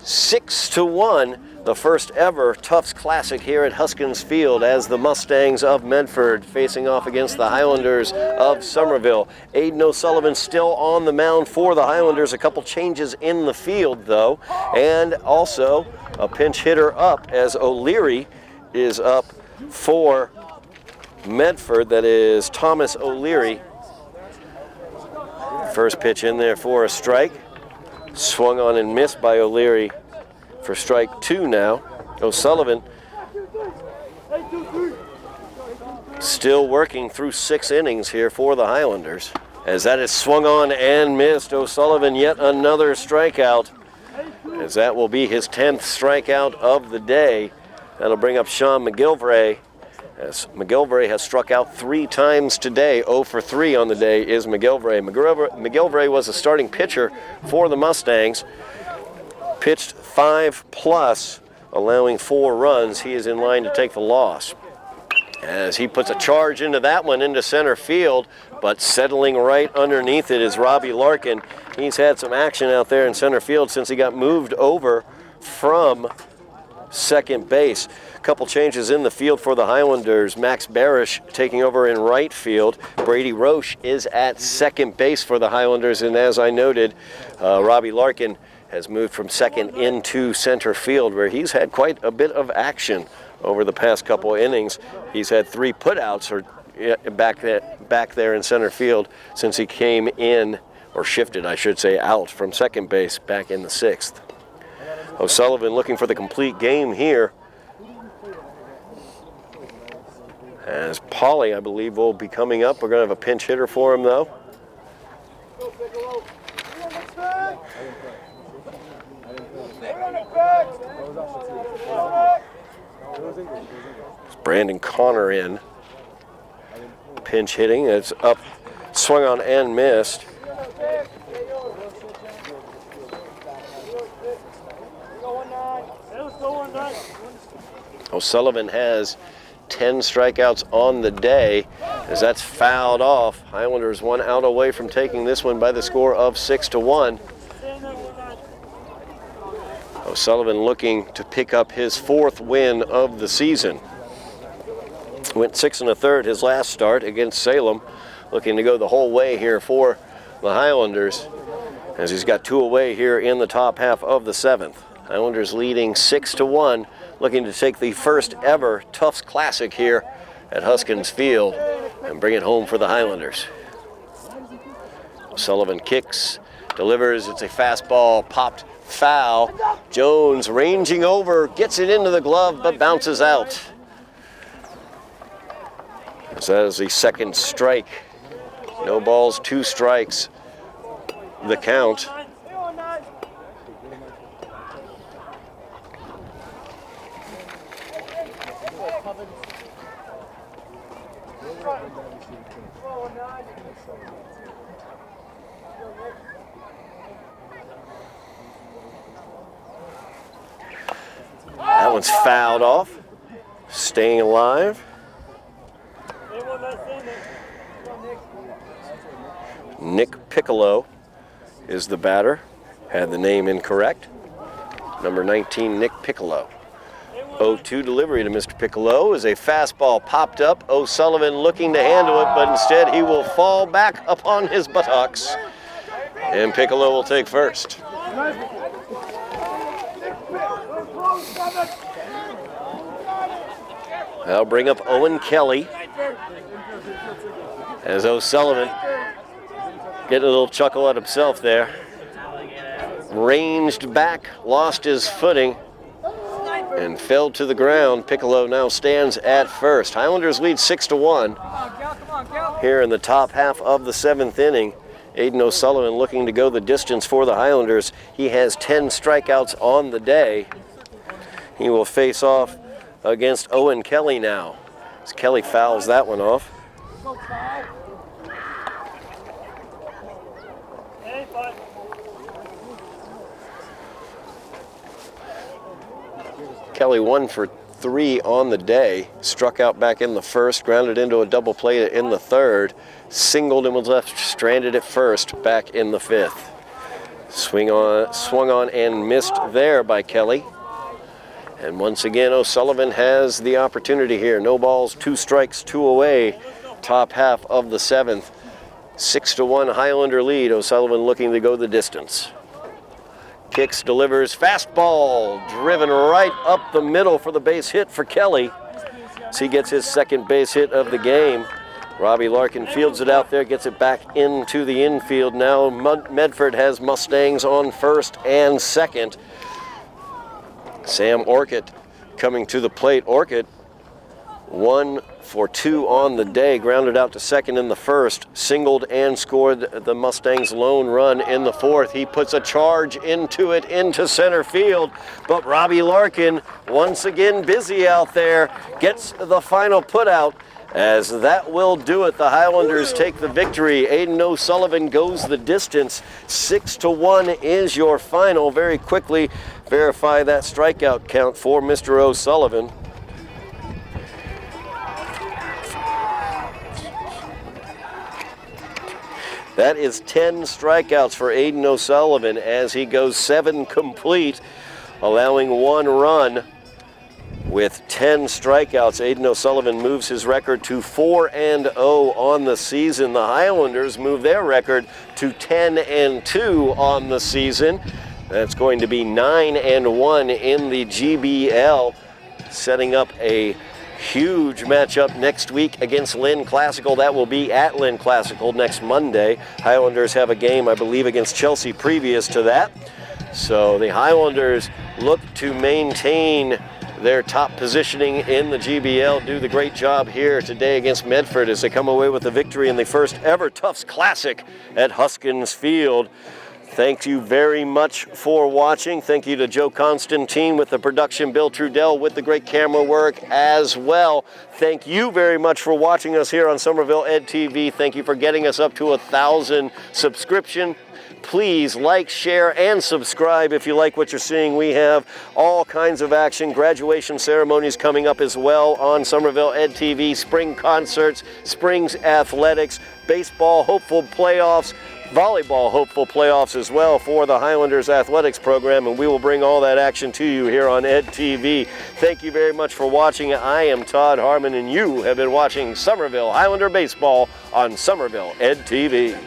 6-1. the first ever Tufts Classic here at Hoskins Field as the Mustangs of Medford facing off against the Highlanders of Somerville. Aiden O'Sullivan still on the mound for the Highlanders. A couple changes in the field though, and also a pinch hitter up as O'Leary is up for Medford. That is Thomas O'Leary. First pitch in there for a strike. Swung on and missed by O'Leary for strike 2 now. O'Sullivan still working through 6 innings here for the Highlanders. As that is swung on and missed, O'Sullivan yet another strikeout, as that will be his 10th strikeout of the day. That'll bring up Sean McGilvray, as McGilvray has struck out 3 times today. 0 for 3 on the day is McGilvray. McGilvray was a starting pitcher for the Mustangs. Pitched 5+, allowing 4 runs. He is in line to take the loss. As he puts a charge into that one into center field, but settling right underneath it is Robbie Larkin. He's had some action out there in center field since he got moved over from second base. A couple changes in the field for the Highlanders. Max Barish taking over in right field. Brady Roche is at second base for the Highlanders, and as I noted, Robbie Larkin has moved from second into center field, where he's had quite a bit of action over the past couple innings. He's had 3 putouts back there in center field since he came in, or shifted, I should say, out from second base back in the 6th. O'Sullivan looking for the complete game here, as Pauly, I believe, will be coming up. We're going to have a pinch hitter for him, though. Brandon Connor in. Pinch hitting. It's up, swung on and missed. O'Sullivan has 10 strikeouts on the day, as that's fouled off. Highlanders 1 out away from taking this one by the score of 6-1. O'Sullivan looking to pick up his 4th win of the season. Went 6 1/3 his last start against Salem, looking to go the whole way here for the Highlanders, as he's got 2 away here in the top half of the 7th. Highlanders leading 6-1, looking to take the first ever Tufts Classic here at Hoskins Field and bring it home for the Highlanders. Sullivan kicks, delivers, it's a fastball, popped foul. Jones ranging over, gets it into the glove, but bounces out. As that is the 2nd strike. No balls, 2 strikes, the count. That one's fouled off. Staying alive. Nick Piccolo is the batter. Had the name incorrect. Number 19, Nick Piccolo. 0-2 delivery to Mr. Piccolo as a fastball popped up. O'Sullivan looking to handle it, but instead he will fall back upon his buttocks. And Piccolo will take first. That'll bring up Owen Kelly, as O'Sullivan getting a little chuckle at himself there. Ranged back, lost his footing, and fell to the ground. Piccolo now stands at first. Highlanders lead 6-1 here in the top half of the 7th inning. Aiden O'Sullivan looking to go the distance for the Highlanders. He has 10 strikeouts on the day. He will face off against Owen Kelly now, as Kelly fouls that one off. Kelly 1 for 3 on the day. Struck out back in the 1st, grounded into a double play in the 3rd, singled and was left stranded at first back in the 5th. Swung on and missed there by Kelly. And once again, O'Sullivan has the opportunity here. No balls, 2 strikes, 2 away. Top half of the 7th. 6-1 Highlander lead. O'Sullivan looking to go the distance. Kicks, delivers, fastball, driven right up the middle for the base hit for Kelly. So he gets his 2nd base hit of the game. Robbie Larkin fields it out there, gets it back into the infield. Now Medford has Mustangs on 1st and 2nd. Sam Orcutt coming to the plate. Orcutt 1 for 2 on the day, grounded out to 2nd in the 1st, singled and scored the Mustangs' lone run in the 4th. He puts a charge into it, into center field, but Robbie Larkin, once again busy out there, gets the final put out, as that will do it. The Highlanders take the victory. Aiden O'Sullivan goes the distance. 6-1 is your final. Very quickly verify that strikeout count for Mr. O'Sullivan. That is 10 strikeouts for Aiden O'Sullivan as he goes 7 complete, allowing 1 run with 10 strikeouts. Aiden O'Sullivan moves his record to 4-0 on the season. The Highlanders move their record to 10-2 on the season. That's going to be 9-1 in the GBL, setting up a huge matchup next week against Lynn Classical. That will be at Lynn Classical next Monday. Highlanders have a game, I believe, against Chelsea previous to that. So the Highlanders look to maintain their top positioning in the GBL, do the great job here today against Medford as they come away with the victory in the first ever Tufts Classic at Hoskins Field. Thank you very much for watching. Thank you to Joe Constantine with the production, Bill Trudell with the great camera work as well. Thank you very much for watching us here on Somerville Ed TV. Thank you for getting us up to 1,000 subscription. Please like, share, and subscribe if you like what you're seeing. We have all kinds of action. Graduation ceremonies coming up as well on Somerville Ed TV. Spring concerts, Springs athletics, baseball hopeful playoffs, volleyball hopeful playoffs as well for the Highlanders athletics program, and we will bring all that action to you here on Ed TV. Thank you very much for watching. I am Todd Harmon, and you have been watching Somerville Highlander Baseball on Somerville Ed TV.